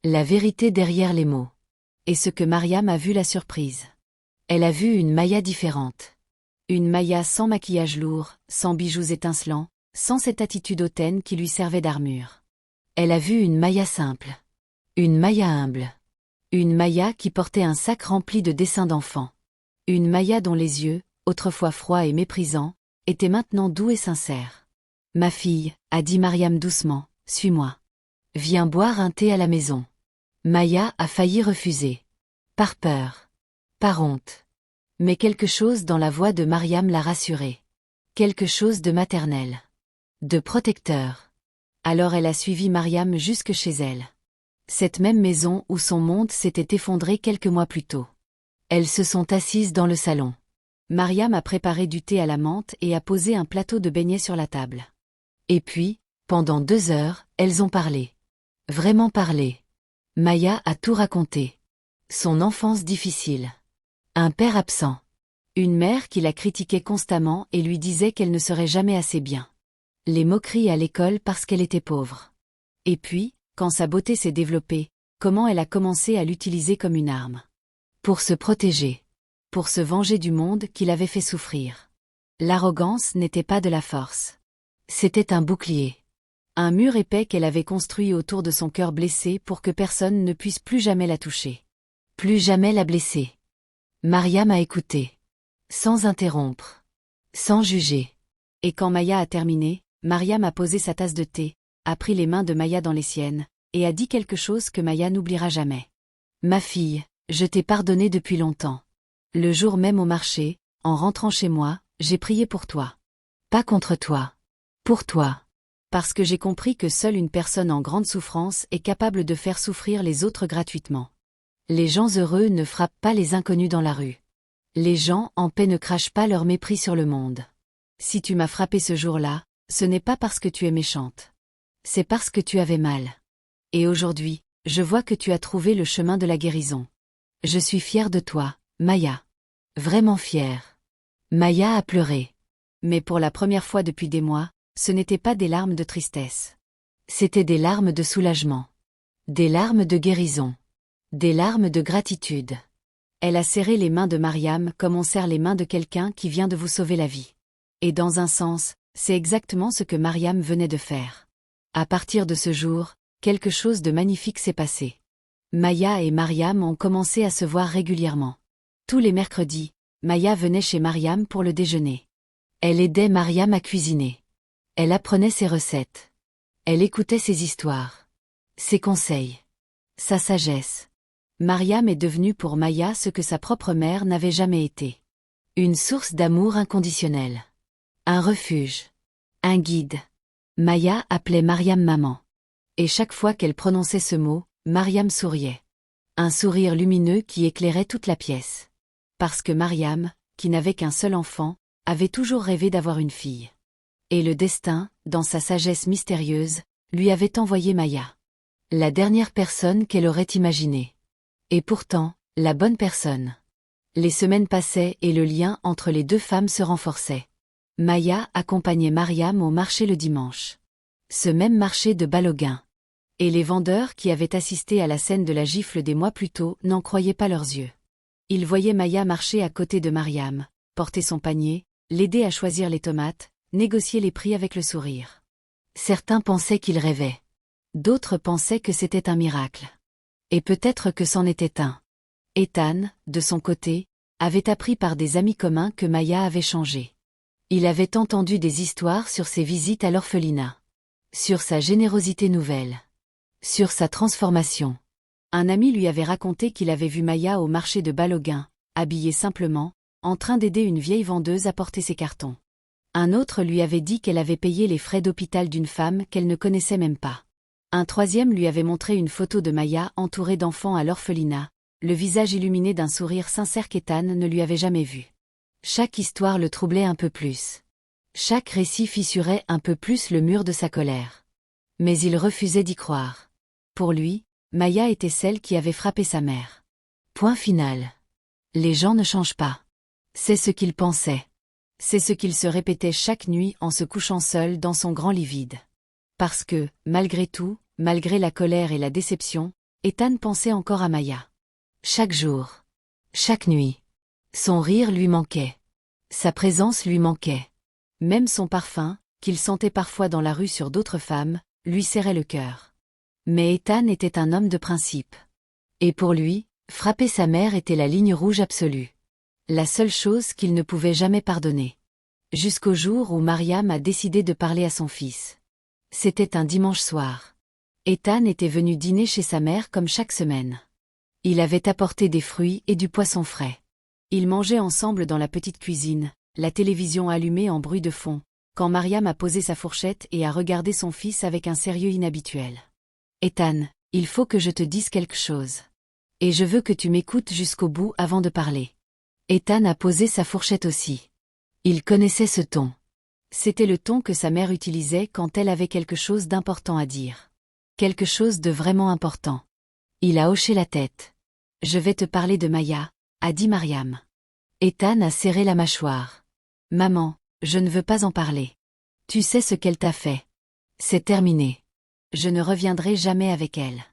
La vérité derrière les mots. Et ce que Mariam a vu la surprise. Elle a vu une Maya différente. Une Maya sans maquillage lourd, sans bijoux étincelants, sans cette attitude hautaine qui lui servait d'armure. Elle a vu une Maya simple. Une Maya humble. Une Maya qui portait un sac rempli de dessins d'enfants. Une Maya dont les yeux, autrefois froids et méprisants, étaient maintenant doux et sincères. « Ma fille », a dit Mariam doucement, « suis-moi. Viens boire un thé à la maison. » Maya a failli refuser. Par peur. Par honte. Mais quelque chose dans la voix de Mariam l'a rassurée. Quelque chose de maternel. De protecteur. Alors elle a suivi Mariam jusque chez elle. Cette même maison où son monde s'était effondré quelques mois plus tôt. Elles se sont assises dans le salon. Mariam a préparé du thé à la menthe et a posé un plateau de beignets sur la table. Et puis, pendant 2 heures, elles ont parlé. Vraiment parlé. Maya a tout raconté. Son enfance difficile. Un père absent. Une mère qui la critiquait constamment et lui disait qu'elle ne serait jamais assez bien. Les moqueries à l'école parce qu'elle était pauvre. Et puis, quand sa beauté s'est développée, comment elle a commencé à l'utiliser comme une arme. Pour se protéger. Pour se venger du monde qui l'avait fait souffrir. L'arrogance n'était pas de la force. C'était un bouclier. Un mur épais qu'elle avait construit autour de son cœur blessé pour que personne ne puisse plus jamais la toucher. Plus jamais la blesser. Mariam a écouté. Sans interrompre. Sans juger. Et quand Maya a terminé, Mariam a posé sa tasse de thé, a pris les mains de Maya dans les siennes, et a dit quelque chose que Maya n'oubliera jamais. « Ma fille, je t'ai pardonné depuis longtemps. Le jour même au marché, en rentrant chez moi, j'ai prié pour toi. Pas contre toi. Pour toi. Parce que j'ai compris que seule une personne en grande souffrance est capable de faire souffrir les autres gratuitement. Les gens heureux ne frappent pas les inconnus dans la rue. Les gens en paix ne crachent pas leur mépris sur le monde. Si tu m'as frappé ce jour-là, ce n'est pas parce que tu es méchante. C'est parce que tu avais mal. Et aujourd'hui, je vois que tu as trouvé le chemin de la guérison. Je suis fière de toi, Maya. Vraiment fière. » Maya a pleuré. Mais pour la première fois depuis des mois, ce n'étaient pas des larmes de tristesse. C'étaient des larmes de soulagement. Des larmes de guérison. Des larmes de gratitude. Elle a serré les mains de Mariam comme on serre les mains de quelqu'un qui vient de vous sauver la vie. Et dans un sens, c'est exactement ce que Mariam venait de faire. À partir de ce jour, quelque chose de magnifique s'est passé. Maya et Mariam ont commencé à se voir régulièrement. Tous les mercredis, Maya venait chez Mariam pour le déjeuner. Elle aidait Mariam à cuisiner. Elle apprenait ses recettes. Elle écoutait ses histoires. Ses conseils. Sa sagesse. Mariam est devenue pour Maya ce que sa propre mère n'avait jamais été. Une source d'amour inconditionnel. Un refuge. Un guide. Maya appelait Mariam maman. Et chaque fois qu'elle prononçait ce mot, Mariam souriait. Un sourire lumineux qui éclairait toute la pièce. Parce que Mariam, qui n'avait qu'un seul enfant, avait toujours rêvé d'avoir une fille. Et le destin, dans sa sagesse mystérieuse, lui avait envoyé Maya. La dernière personne qu'elle aurait imaginée. Et pourtant, la bonne personne. Les semaines passaient et le lien entre les deux femmes se renforçait. Maya accompagnait Mariam au marché le dimanche. Ce même marché de Baloguin. Et les vendeurs qui avaient assisté à la scène de la gifle des mois plus tôt n'en croyaient pas leurs yeux. Ils voyaient Maya marcher à côté de Mariam, porter son panier, l'aider à choisir les tomates, négocier les prix avec le sourire. Certains pensaient qu'ils rêvaient. D'autres pensaient que c'était un miracle. Et peut-être que c'en était un. Ethan, de son côté, avait appris par des amis communs que Maya avait changé. Il avait entendu des histoires sur ses visites à l'orphelinat. Sur sa générosité nouvelle. Sur sa transformation. Un ami lui avait raconté qu'il avait vu Maya au marché de Baloguin, habillée simplement, en train d'aider une vieille vendeuse à porter ses cartons. Un autre lui avait dit qu'elle avait payé les frais d'hôpital d'une femme qu'elle ne connaissait même pas. Un troisième lui avait montré une photo de Maya entourée d'enfants à l'orphelinat, le visage illuminé d'un sourire sincère qu'Ethan ne lui avait jamais vu. Chaque histoire le troublait un peu plus. Chaque récit fissurait un peu plus le mur de sa colère. Mais il refusait d'y croire. Pour lui, Maya était celle qui avait frappé sa mère. Point final. Les gens ne changent pas. C'est ce qu'il pensait. C'est ce qu'il se répétait chaque nuit en se couchant seul dans son grand lit vide. Parce que, malgré tout, malgré la colère et la déception, Ethan pensait encore à Maya. Chaque jour. Chaque nuit. Son rire lui manquait. Sa présence lui manquait. Même son parfum, qu'il sentait parfois dans la rue sur d'autres femmes, lui serrait le cœur. Mais Ethan était un homme de principe. Et pour lui, frapper sa mère était la ligne rouge absolue. La seule chose qu'il ne pouvait jamais pardonner. Jusqu'au jour où Mariam a décidé de parler à son fils. C'était un dimanche soir. Ethan était venu dîner chez sa mère comme chaque semaine. Il avait apporté des fruits et du poisson frais. Ils mangeaient ensemble dans la petite cuisine, la télévision allumée en bruit de fond, quand Mariam a posé sa fourchette et a regardé son fils avec un sérieux inhabituel. « Ethan, il faut que je te dise quelque chose. Et je veux que tu m'écoutes jusqu'au bout avant de parler. » Ethan a posé sa fourchette aussi. Il connaissait ce ton. C'était le ton que sa mère utilisait quand elle avait quelque chose d'important à dire. Quelque chose de vraiment important. Il a hoché la tête. « Je vais te parler de Maya », a dit Mariam. Ethan a serré la mâchoire. « Maman, je ne veux pas en parler. Tu sais ce qu'elle t'a fait. C'est terminé. Je ne reviendrai jamais avec elle.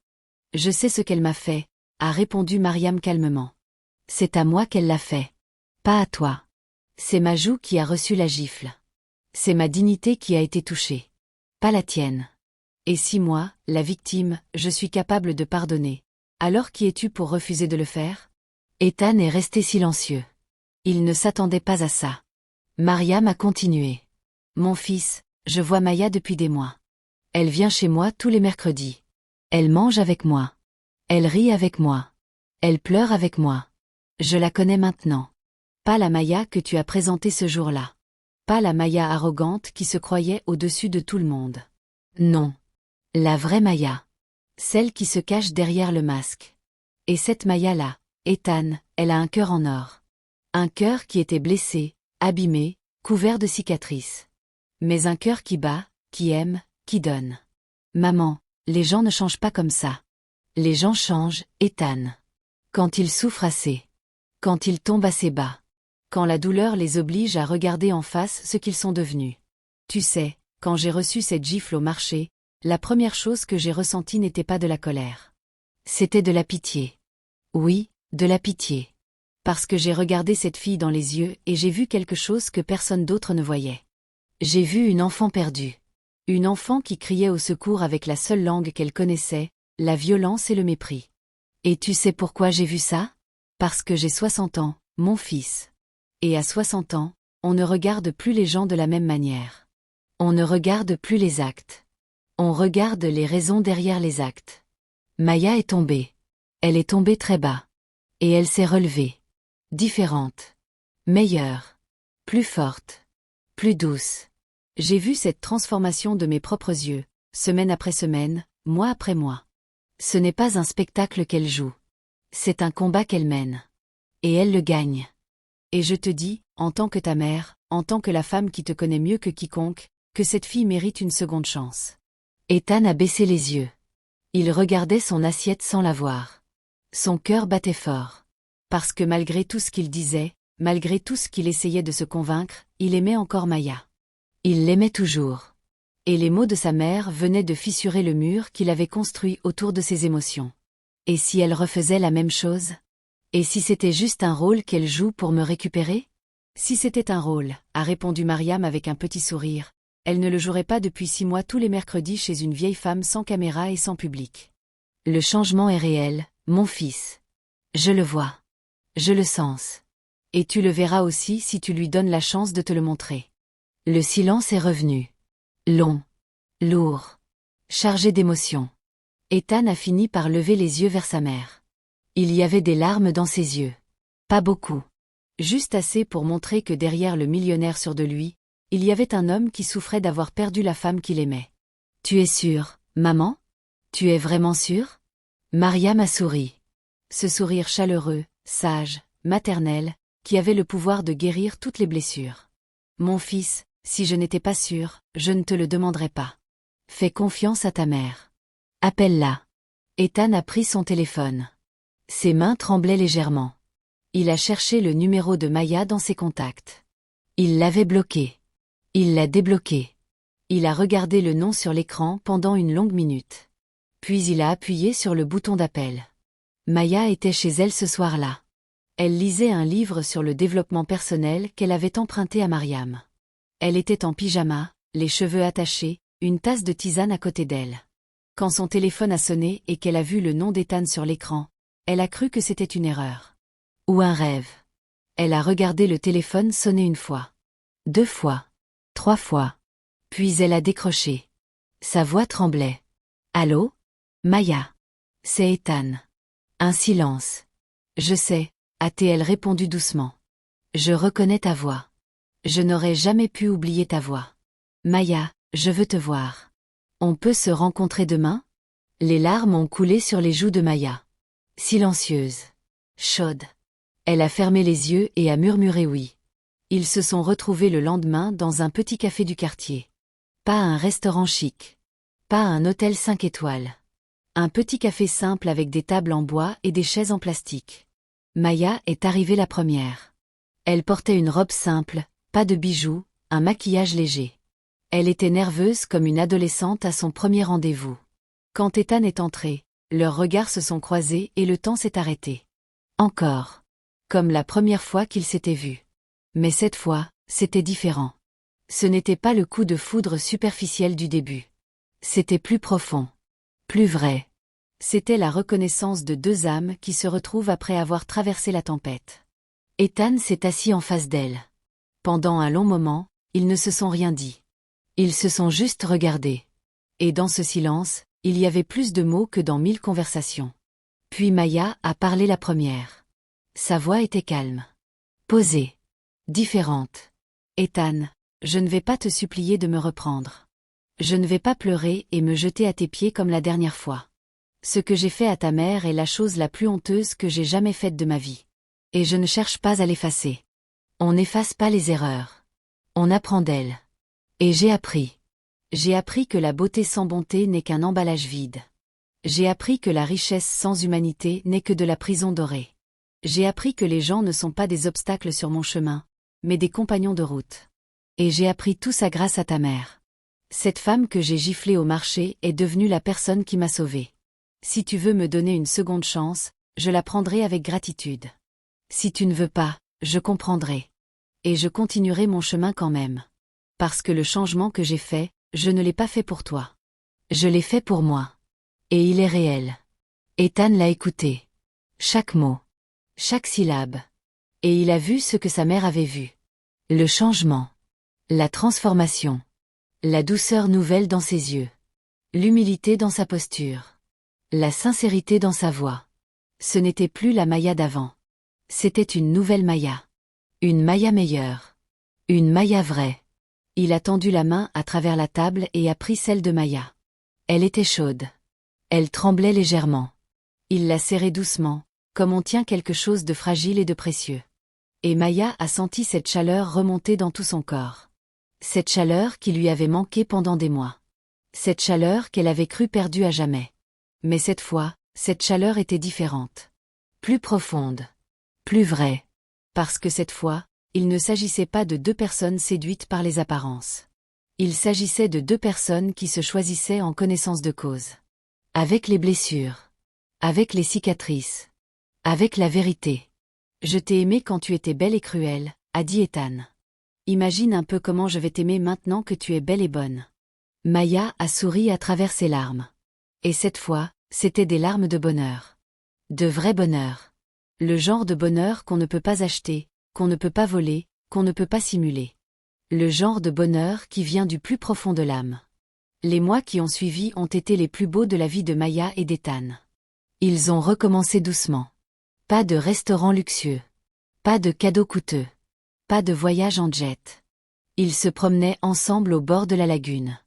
Je sais ce qu'elle m'a fait, » a répondu Mariam calmement. « C'est à moi qu'elle l'a fait. Pas à toi. C'est ma joue qui a reçu la gifle. C'est ma dignité qui a été touchée. Pas la tienne. Et si moi, la victime, je suis capable de pardonner, alors qui es-tu pour refuser de le faire ?» Ethan est resté silencieux. Il ne s'attendait pas à ça. Mariam a continué. « Mon fils, je vois Maya depuis des mois. Elle vient chez moi tous les mercredis. Elle mange avec moi. Elle rit avec moi. Elle pleure avec moi. Je la connais maintenant. Pas la Maya que tu as présentée ce jour-là. Pas la Maya arrogante qui se croyait au-dessus de tout le monde. Non. La vraie Maya. Celle qui se cache derrière le masque. Et cette Maya-là, Ethan, elle a un cœur en or. Un cœur qui était blessé, abîmé, couvert de cicatrices. Mais un cœur qui bat, qui aime, qui donne. Maman, les gens ne changent pas comme ça. Les gens changent, Ethan. Quand ils souffrent assez. Quand ils tombent assez bas. Quand la douleur les oblige à regarder en face ce qu'ils sont devenus. Tu sais, quand j'ai reçu cette gifle au marché, la première chose que j'ai ressentie n'était pas de la colère. C'était de la pitié. Oui, de la pitié. Parce que j'ai regardé cette fille dans les yeux et j'ai vu quelque chose que personne d'autre ne voyait. J'ai vu une enfant perdue. Une enfant qui criait au secours avec la seule langue qu'elle connaissait, la violence et le mépris. Et tu sais pourquoi j'ai vu ça? Parce que j'ai 60 ans, mon fils. Et à 60 ans, on ne regarde plus les gens de la même manière. On ne regarde plus les actes. On regarde les raisons derrière les actes. Maya est tombée. Elle est tombée très bas. Et elle s'est relevée. Différente. Meilleure. Plus forte. Plus douce. J'ai vu cette transformation de mes propres yeux, semaine après semaine, mois après mois. Ce n'est pas un spectacle qu'elle joue. C'est un combat qu'elle mène. Et elle le gagne. Et je te dis, en tant que ta mère, en tant que la femme qui te connaît mieux que quiconque, que cette fille mérite une seconde chance. Ethan a baissé les yeux. Il regardait son assiette sans la voir. Son cœur battait fort. Parce que malgré tout ce qu'il disait, malgré tout ce qu'il essayait de se convaincre, il aimait encore Maya. Il l'aimait toujours. Et les mots de sa mère venaient de fissurer le mur qu'il avait construit autour de ses émotions. Et si elle refaisait la même chose? Et si c'était juste un rôle qu'elle joue pour me récupérer? Si c'était un rôle, a répondu Mariam avec un petit sourire, elle ne le jouerait pas depuis 6 mois tous les mercredis chez une vieille femme sans caméra et sans public. Le changement est réel, mon fils. Je le vois. Je le sens. Et tu le verras aussi si tu lui donnes la chance de te le montrer. Le silence est revenu. Long. Lourd. Chargé d'émotions. Ethan a fini par lever les yeux vers sa mère. Il y avait des larmes dans ses yeux. Pas beaucoup. Juste assez pour montrer que derrière le millionnaire sûr de lui, il y avait un homme qui souffrait d'avoir perdu la femme qu'il aimait. Tu es sûre, maman? Tu es vraiment sûre? Mariam a souri. Ce sourire chaleureux, sage, maternel, qui avait le pouvoir de guérir toutes les blessures. Mon fils, si je n'étais pas sûre, je ne te le demanderais pas. Fais confiance à ta mère. Appelle-la. Ethan a pris son téléphone. Ses mains tremblaient légèrement. Il a cherché le numéro de Maya dans ses contacts. Il l'avait bloqué. Il l'a débloqué. Il a regardé le nom sur l'écran pendant une longue minute. Puis il a appuyé sur le bouton d'appel. Maya était chez elle ce soir-là. Elle lisait un livre sur le développement personnel qu'elle avait emprunté à Mariam. Elle était en pyjama, les cheveux attachés, une tasse de tisane à côté d'elle. Quand son téléphone a sonné et qu'elle a vu le nom d'Ethan sur l'écran, elle a cru que c'était une erreur. Ou un rêve. Elle a regardé le téléphone sonner 1 fois. 2 fois. 3 fois. Puis elle a décroché. Sa voix tremblait. Allô? Maya. C'est Ethan. Un silence. Je sais, a-t-elle répondu doucement. Je reconnais ta voix. Je n'aurais jamais pu oublier ta voix. Maya, je veux te voir. On peut se rencontrer demain? Les larmes ont coulé sur les joues de Maya. Silencieuse. Chaude. Elle a fermé les yeux et a murmuré oui. Ils se sont retrouvés le lendemain dans un petit café du quartier. Pas un restaurant chic. Pas un hôtel 5 étoiles. Un petit café simple avec des tables en bois et des chaises en plastique. Maya est arrivée la première. Elle portait une robe simple, pas de bijoux, un maquillage léger. Elle était nerveuse comme une adolescente à son premier rendez-vous. Quand Ethan est entré, leurs regards se sont croisés et le temps s'est arrêté. Encore. Comme la première fois qu'ils s'étaient vus. Mais cette fois, c'était différent. Ce n'était pas le coup de foudre superficiel du début. C'était plus profond. Plus vrai. C'était la reconnaissance de 2 âmes qui se retrouvent après avoir traversé la tempête. Ethan s'est assis en face d'elle. Pendant un long moment, ils ne se sont rien dit. Ils se sont juste regardés. Et dans ce silence, il y avait plus de mots que dans 1000 conversations. Puis Maya a parlé la première. Sa voix était calme. Posée. Différente. Ethan, je ne vais pas te supplier de me reprendre. Je ne vais pas pleurer et me jeter à tes pieds comme la dernière fois. Ce que j'ai fait à ta mère est la chose la plus honteuse que j'ai jamais faite de ma vie. Et je ne cherche pas à l'effacer. On n'efface pas les erreurs. On apprend d'elles. Et j'ai appris. J'ai appris que la beauté sans bonté n'est qu'un emballage vide. J'ai appris que la richesse sans humanité n'est que de la prison dorée. J'ai appris que les gens ne sont pas des obstacles sur mon chemin, mais des compagnons de route. Et j'ai appris tout ça grâce à ta mère. Cette femme que j'ai giflée au marché est devenue la personne qui m'a sauvée. Si tu veux me donner une seconde chance, je la prendrai avec gratitude. Si tu ne veux pas, je comprendrai. Et je continuerai mon chemin quand même. Parce que le changement que j'ai fait, je ne l'ai pas fait pour toi. Je l'ai fait pour moi. Et il est réel. Ethan l'a écouté. Chaque mot. Chaque syllabe. Et il a vu ce que sa mère avait vu. Le changement. La transformation. La douceur nouvelle dans ses yeux. L'humilité dans sa posture. La sincérité dans sa voix. Ce n'était plus la Maya d'avant. C'était une nouvelle Maya. Une Maya meilleure. Une Maya vraie. Il a tendu la main à travers la table et a pris celle de Maya. Elle était chaude. Elle tremblait légèrement. Il l'a serrée doucement, comme on tient quelque chose de fragile et de précieux. Et Maya a senti cette chaleur remonter dans tout son corps. Cette chaleur qui lui avait manqué pendant des mois. Cette chaleur qu'elle avait cru perdue à jamais. Mais cette fois, cette chaleur était différente. Plus profonde. Plus vraie. Parce que cette fois, il ne s'agissait pas de deux personnes séduites par les apparences. Il s'agissait de deux personnes qui se choisissaient en connaissance de cause. Avec les blessures. Avec les cicatrices. Avec la vérité. Je t'ai aimé quand tu étais belle et cruelle, a dit Ethan. Imagine un peu comment je vais t'aimer maintenant que tu es belle et bonne. Maya a souri à travers ses larmes. Et cette fois, c'était des larmes de bonheur. De vrai bonheur. Le genre de bonheur qu'on ne peut pas acheter, qu'on ne peut pas voler, qu'on ne peut pas simuler. Le genre de bonheur qui vient du plus profond de l'âme. Les mois qui ont suivi ont été les plus beaux de la vie de Maya et d'Ethan. Ils ont recommencé doucement. Pas de restaurant luxueux. Pas de cadeaux coûteux. Pas de voyage en jet. Ils se promenaient ensemble au bord de la lagune.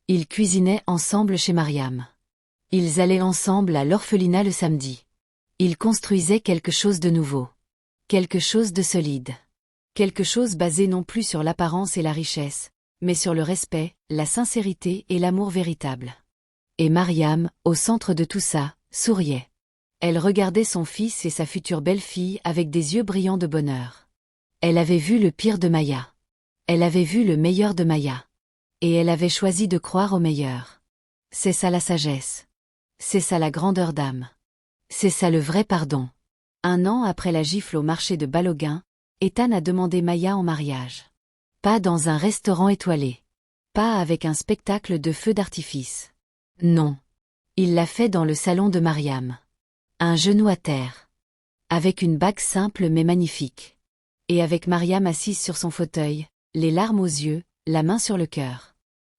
Ils cuisinaient ensemble chez Mariam. Ils allaient ensemble à l'orphelinat le samedi. Ils construisaient quelque chose de nouveau. Quelque chose de solide. Quelque chose basé non plus sur l'apparence et la richesse, mais sur le respect, la sincérité et l'amour véritable. Et Mariam, au centre de tout ça, souriait. Elle regardait son fils et sa future belle-fille avec des yeux brillants de bonheur. Elle avait vu le pire de Maya. Elle avait vu le meilleur de Maya. Et elle avait choisi de croire au meilleur. C'est ça la sagesse. C'est ça la grandeur d'âme. C'est ça le vrai pardon. 1 an après la gifle au marché de Baloguin, Ethan a demandé Maya en mariage. Pas dans un restaurant étoilé. Pas avec un spectacle de feux d'artifice. Non. Il l'a fait dans le salon de Mariam. Un genou à terre. Avec une bague simple mais magnifique. Et avec Mariam assise sur son fauteuil, les larmes aux yeux, la main sur le cœur.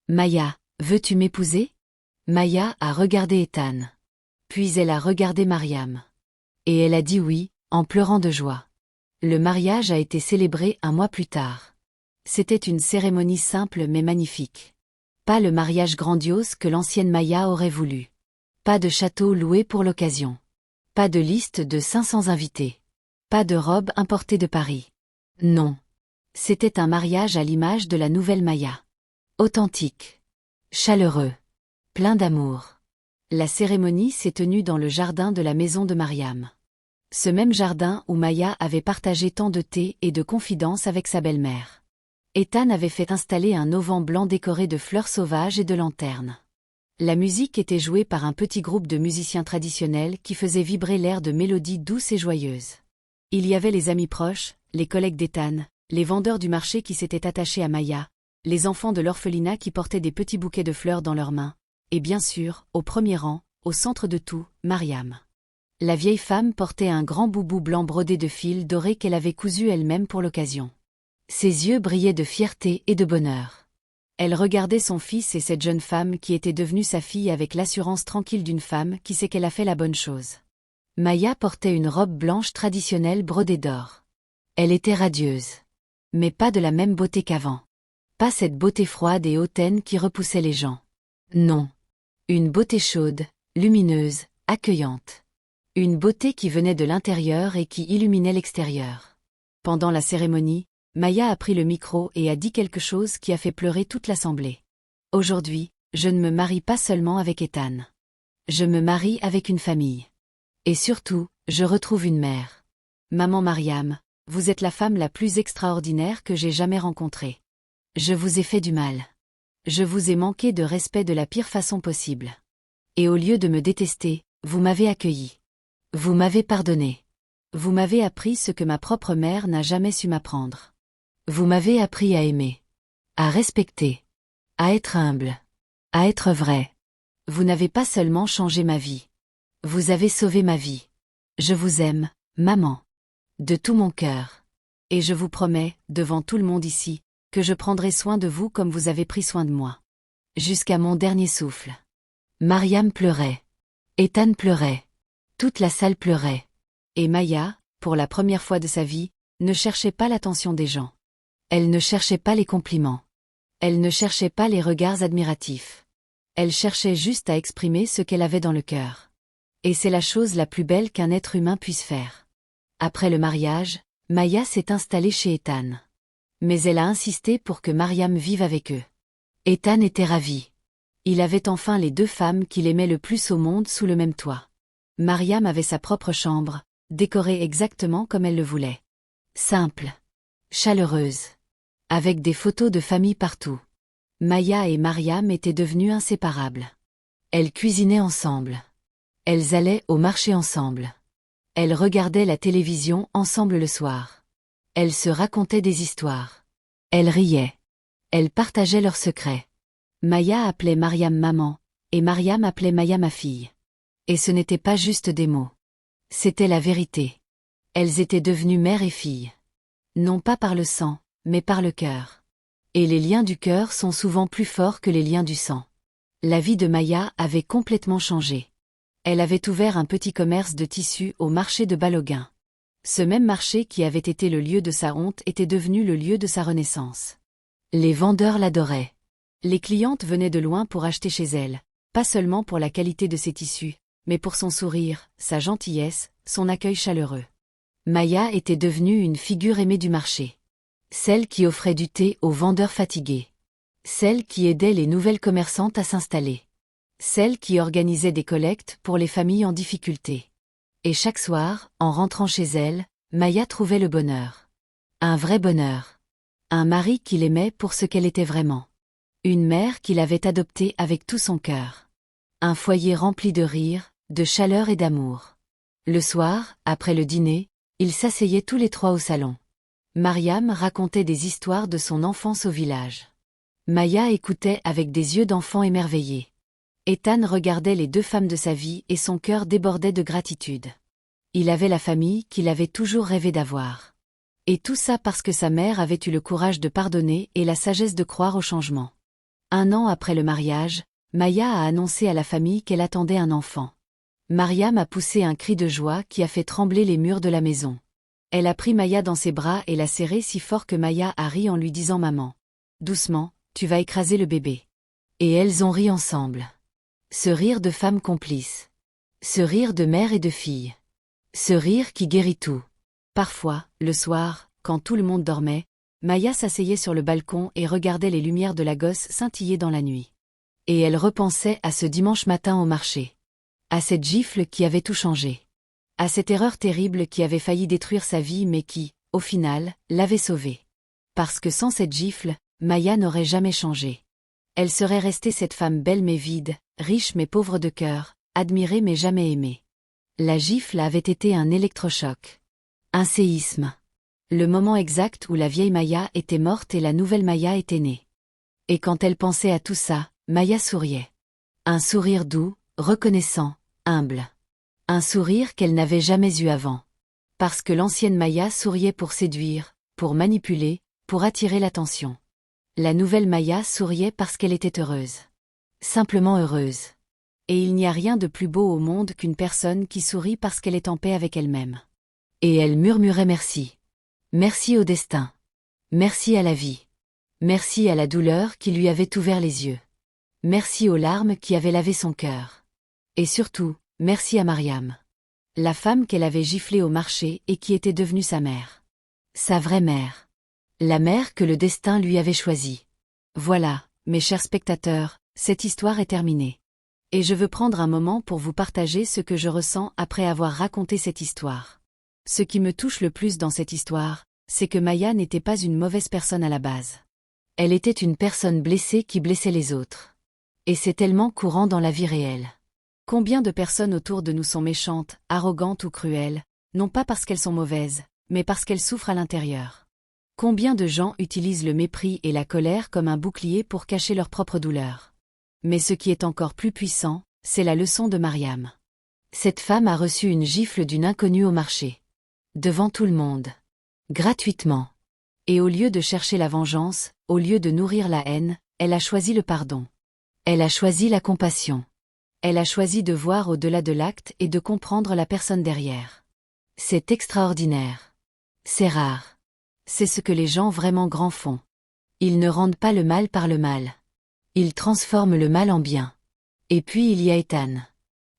Maya, veux-tu m'épouser? Maya a regardé Ethan. Puis elle a regardé Mariam. Et elle a dit oui, en pleurant de joie. Le mariage a été célébré 1 mois plus tard. C'était une cérémonie simple mais magnifique. Pas le mariage grandiose que l'ancienne Maya aurait voulu. Pas de château loué pour l'occasion. Pas de liste de 500 invités. Pas de robe importée de Paris. Non. C'était un mariage à l'image de la nouvelle Maya. Authentique. Chaleureux. Plein d'amour. La cérémonie s'est tenue dans le jardin de la maison de Mariam. Ce même jardin où Maya avait partagé tant de thé et de confidences avec sa belle-mère. Ethan avait fait installer un auvent blanc décoré de fleurs sauvages et de lanternes. La musique était jouée par un petit groupe de musiciens traditionnels qui faisait vibrer l'air de mélodies douces et joyeuses. Il y avait les amis proches, les collègues d'Ethan, les vendeurs du marché qui s'étaient attachés à Maya, les enfants de l'orphelinat qui portaient des petits bouquets de fleurs dans leurs mains, et bien sûr, au premier rang, au centre de tout, Mariam. La vieille femme portait un grand boubou blanc brodé de fils dorés qu'elle avait cousu elle-même pour l'occasion. Ses yeux brillaient de fierté et de bonheur. Elle regardait son fils et cette jeune femme qui était devenue sa fille avec l'assurance tranquille d'une femme qui sait qu'elle a fait la bonne chose. Maya portait une robe blanche traditionnelle brodée d'or. Elle était radieuse. Mais pas de la même beauté qu'avant. Pas cette beauté froide et hautaine qui repoussait les gens. Non. Une beauté chaude, lumineuse, accueillante. Une beauté qui venait de l'intérieur et qui illuminait l'extérieur. Pendant la cérémonie, Maya a pris le micro et a dit quelque chose qui a fait pleurer toute l'assemblée. Aujourd'hui, je ne me marie pas seulement avec Ethan. Je me marie avec une famille. Et surtout, je retrouve une mère. Maman Mariam, vous êtes la femme la plus extraordinaire que j'ai jamais rencontrée. Je vous ai fait du mal. Je vous ai manqué de respect de la pire façon possible. Et au lieu de me détester, vous m'avez accueilli. Vous m'avez pardonné. Vous m'avez appris ce que ma propre mère n'a jamais su m'apprendre. Vous m'avez appris à aimer, à respecter, à être humble, à être vrai. Vous n'avez pas seulement changé ma vie. Vous avez sauvé ma vie. Je vous aime, maman. De tout mon cœur. Et je vous promets, devant tout le monde ici, que je prendrai soin de vous comme vous avez pris soin de moi. Jusqu'à mon dernier souffle. Mariam pleurait. Ethan pleurait. Toute la salle pleurait. Et Maya, pour la première fois de sa vie, ne cherchait pas l'attention des gens. Elle ne cherchait pas les compliments. Elle ne cherchait pas les regards admiratifs. Elle cherchait juste à exprimer ce qu'elle avait dans le cœur. Et c'est la chose la plus belle qu'un être humain puisse faire. Après le mariage, Maya s'est installée chez Ethan. Mais elle a insisté pour que Mariam vive avec eux. Ethan était ravi. Il avait enfin les 2 femmes qu'il aimait le plus au monde sous le même toit. Mariam avait sa propre chambre, décorée exactement comme elle le voulait. Simple. Chaleureuse. Avec des photos de famille partout. Maya et Mariam étaient devenues inséparables. Elles cuisinaient ensemble. Elles allaient au marché ensemble. Elles regardaient la télévision ensemble le soir. Elles se racontaient des histoires. Elles riaient. Elles partageaient leurs secrets. Maya appelait Mariam maman, et Mariam appelait Maya ma fille. Et ce n'était pas juste des mots. C'était la vérité. Elles étaient devenues mère et fille. Non pas par le sang, mais par le cœur. Et les liens du cœur sont souvent plus forts que les liens du sang. La vie de Maya avait complètement changé. Elle avait ouvert un petit commerce de tissus au marché de Baloguin. Ce même marché qui avait été le lieu de sa honte était devenu le lieu de sa renaissance. Les vendeurs l'adoraient. Les clientes venaient de loin pour acheter chez elle, pas seulement pour la qualité de ses tissus, mais pour son sourire, sa gentillesse, son accueil chaleureux. Maya était devenue une figure aimée du marché. Celle qui offrait du thé aux vendeurs fatigués. Celle qui aidait les nouvelles commerçantes à s'installer. Celle qui organisait des collectes pour les familles en difficulté. Et chaque soir, en rentrant chez elle, Maya trouvait le bonheur. Un vrai bonheur. Un mari qui l'aimait pour ce qu'elle était vraiment. Une mère qui l'avait adoptée avec tout son cœur. Un foyer rempli de rire, de chaleur et d'amour. Le soir, après le dîner, ils s'asseyaient tous les 3 au salon. Mariam racontait des histoires de son enfance au village. Maya écoutait avec des yeux d'enfant émerveillés. Ethan regardait les 2 femmes de sa vie et son cœur débordait de gratitude. Il avait la famille qu'il avait toujours rêvé d'avoir. Et tout ça parce que sa mère avait eu le courage de pardonner et la sagesse de croire au changement. 1 an après le mariage, Maya a annoncé à la famille qu'elle attendait un enfant. Mariam a poussé un cri de joie qui a fait trembler les murs de la maison. Elle a pris Maya dans ses bras et l'a serrée si fort que Maya a ri en lui disant « Maman, doucement, tu vas écraser le bébé ». Et elles ont ri ensemble. Ce rire de femme complice. Ce rire de mère et de fille. Ce rire qui guérit tout. Parfois, le soir, quand tout le monde dormait, Maya s'asseyait sur le balcon et regardait les lumières de la gosse scintiller dans la nuit. Et elle repensait à ce dimanche matin au marché. À cette gifle qui avait tout changé. À cette erreur terrible qui avait failli détruire sa vie mais qui, au final, l'avait sauvée. Parce que sans cette gifle, Maya n'aurait jamais changé. Elle serait restée cette femme belle mais vide, riche mais pauvre de cœur, admirée mais jamais aimée. La gifle avait été un électrochoc. Un séisme. Le moment exact où la vieille Maya était morte et la nouvelle Maya était née. Et quand elle pensait à tout ça, Maya souriait. Un sourire doux, reconnaissant, humble. Un sourire qu'elle n'avait jamais eu avant. Parce que l'ancienne Maya souriait pour séduire, pour manipuler, pour attirer l'attention. La nouvelle Maya souriait parce qu'elle était heureuse. Simplement heureuse. Et il n'y a rien de plus beau au monde qu'une personne qui sourit parce qu'elle est en paix avec elle-même. Et elle murmurait merci. Merci au destin. Merci à la vie. Merci à la douleur qui lui avait ouvert les yeux. Merci aux larmes qui avaient lavé son cœur. Et surtout, merci à Mariam. La femme qu'elle avait giflée au marché et qui était devenue sa mère. Sa vraie mère. La mère que le destin lui avait choisie. Voilà, mes chers spectateurs, cette histoire est terminée. Et je veux prendre un moment pour vous partager ce que je ressens après avoir raconté cette histoire. Ce qui me touche le plus dans cette histoire, c'est que Maya n'était pas une mauvaise personne à la base. Elle était une personne blessée qui blessait les autres. Et c'est tellement courant dans la vie réelle. Combien de personnes autour de nous sont méchantes, arrogantes ou cruelles, non pas parce qu'elles sont mauvaises, mais parce qu'elles souffrent à l'intérieur. Combien de gens utilisent le mépris et la colère comme un bouclier pour cacher leur propre douleur. Mais ce qui est encore plus puissant, c'est la leçon de Mariam. Cette femme a reçu une gifle d'une inconnue au marché. Devant tout le monde. Gratuitement. Et au lieu de chercher la vengeance, au lieu de nourrir la haine, elle a choisi le pardon. Elle a choisi la compassion. Elle a choisi de voir au-delà de l'acte et de comprendre la personne derrière. C'est extraordinaire. C'est rare. C'est ce que les gens vraiment grands font. Ils ne rendent pas le mal par le mal. Ils transforment le mal en bien. Et puis il y a Ethan.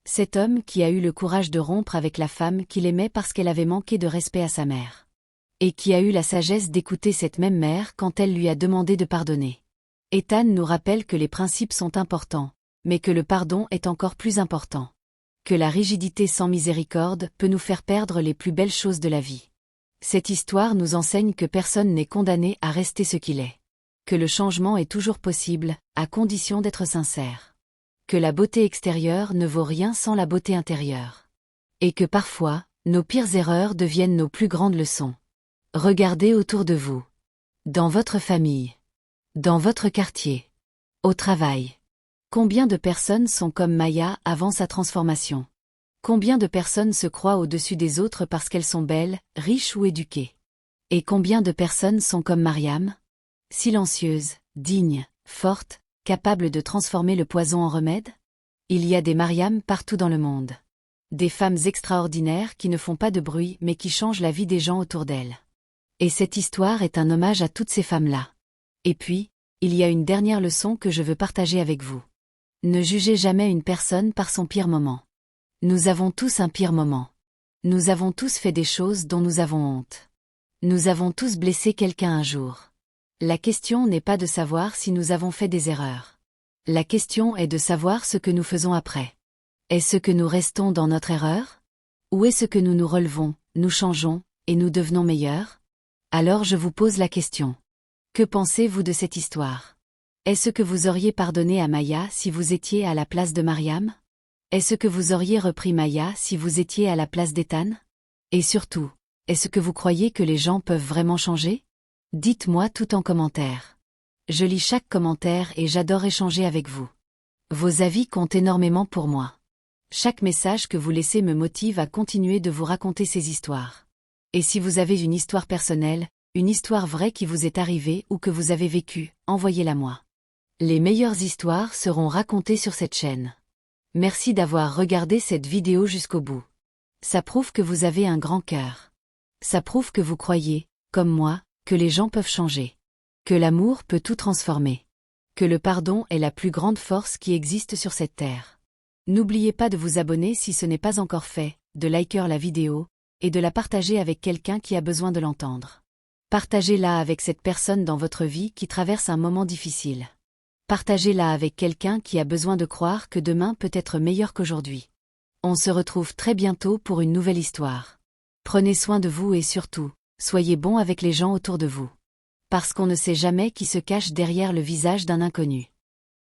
Cet homme qui a eu le courage de rompre avec la femme qu'il aimait parce qu'elle avait manqué de respect à sa mère. Et qui a eu la sagesse d'écouter cette même mère quand elle lui a demandé de pardonner. Ethan nous rappelle que les principes sont importants, mais que le pardon est encore plus important. Que la rigidité sans miséricorde peut nous faire perdre les plus belles choses de la vie. Cette histoire nous enseigne que personne n'est condamné à rester ce qu'il est. Que le changement est toujours possible, à condition d'être sincère. Que la beauté extérieure ne vaut rien sans la beauté intérieure. Et que parfois, nos pires erreurs deviennent nos plus grandes leçons. Regardez autour de vous. Dans votre famille. Dans votre quartier. Au travail. Combien de personnes sont comme Maya avant sa transformation? Combien de personnes se croient au-dessus des autres parce qu'elles sont belles, riches ou éduquées? Et combien de personnes sont comme Mariam? Silencieuses, dignes, fortes, capables de transformer le poison en remède? Il y a des Mariam partout dans le monde. Des femmes extraordinaires qui ne font pas de bruit mais qui changent la vie des gens autour d'elles. Et cette histoire est un hommage à toutes ces femmes-là. Et puis, il y a une dernière leçon que je veux partager avec vous. Ne jugez jamais une personne par son pire moment. Nous avons tous un pire moment. Nous avons tous fait des choses dont nous avons honte. Nous avons tous blessé quelqu'un un jour. La question n'est pas de savoir si nous avons fait des erreurs. La question est de savoir ce que nous faisons après. Est-ce que nous restons dans notre erreur? Ou est-ce que nous nous relevons, nous changeons, et nous devenons meilleurs? Alors je vous pose la question. Que pensez-vous de cette histoire? Est-ce que vous auriez pardonné à Maya si vous étiez à la place de Mariam? Est-ce que vous auriez repris Maya si vous étiez à la place d'Ethan? Et surtout, est-ce que vous croyez que les gens peuvent vraiment changer? Dites-moi tout en commentaire. Je lis chaque commentaire et j'adore échanger avec vous. Vos avis comptent énormément pour moi. Chaque message que vous laissez me motive à continuer de vous raconter ces histoires. Et si vous avez une histoire personnelle, une histoire vraie qui vous est arrivée ou que vous avez vécue, envoyez-la moi. Les meilleures histoires seront racontées sur cette chaîne. Merci d'avoir regardé cette vidéo jusqu'au bout. Ça prouve que vous avez un grand cœur. Ça prouve que vous croyez, comme moi, que les gens peuvent changer. Que l'amour peut tout transformer. Que le pardon est la plus grande force qui existe sur cette terre. N'oubliez pas de vous abonner si ce n'est pas encore fait, de liker la vidéo, et de la partager avec quelqu'un qui a besoin de l'entendre. Partagez-la avec cette personne dans votre vie qui traverse un moment difficile. Partagez-la avec quelqu'un qui a besoin de croire que demain peut être meilleur qu'aujourd'hui. On se retrouve très bientôt pour une nouvelle histoire. Prenez soin de vous et surtout, soyez bons avec les gens autour de vous. Parce qu'on ne sait jamais qui se cache derrière le visage d'un inconnu.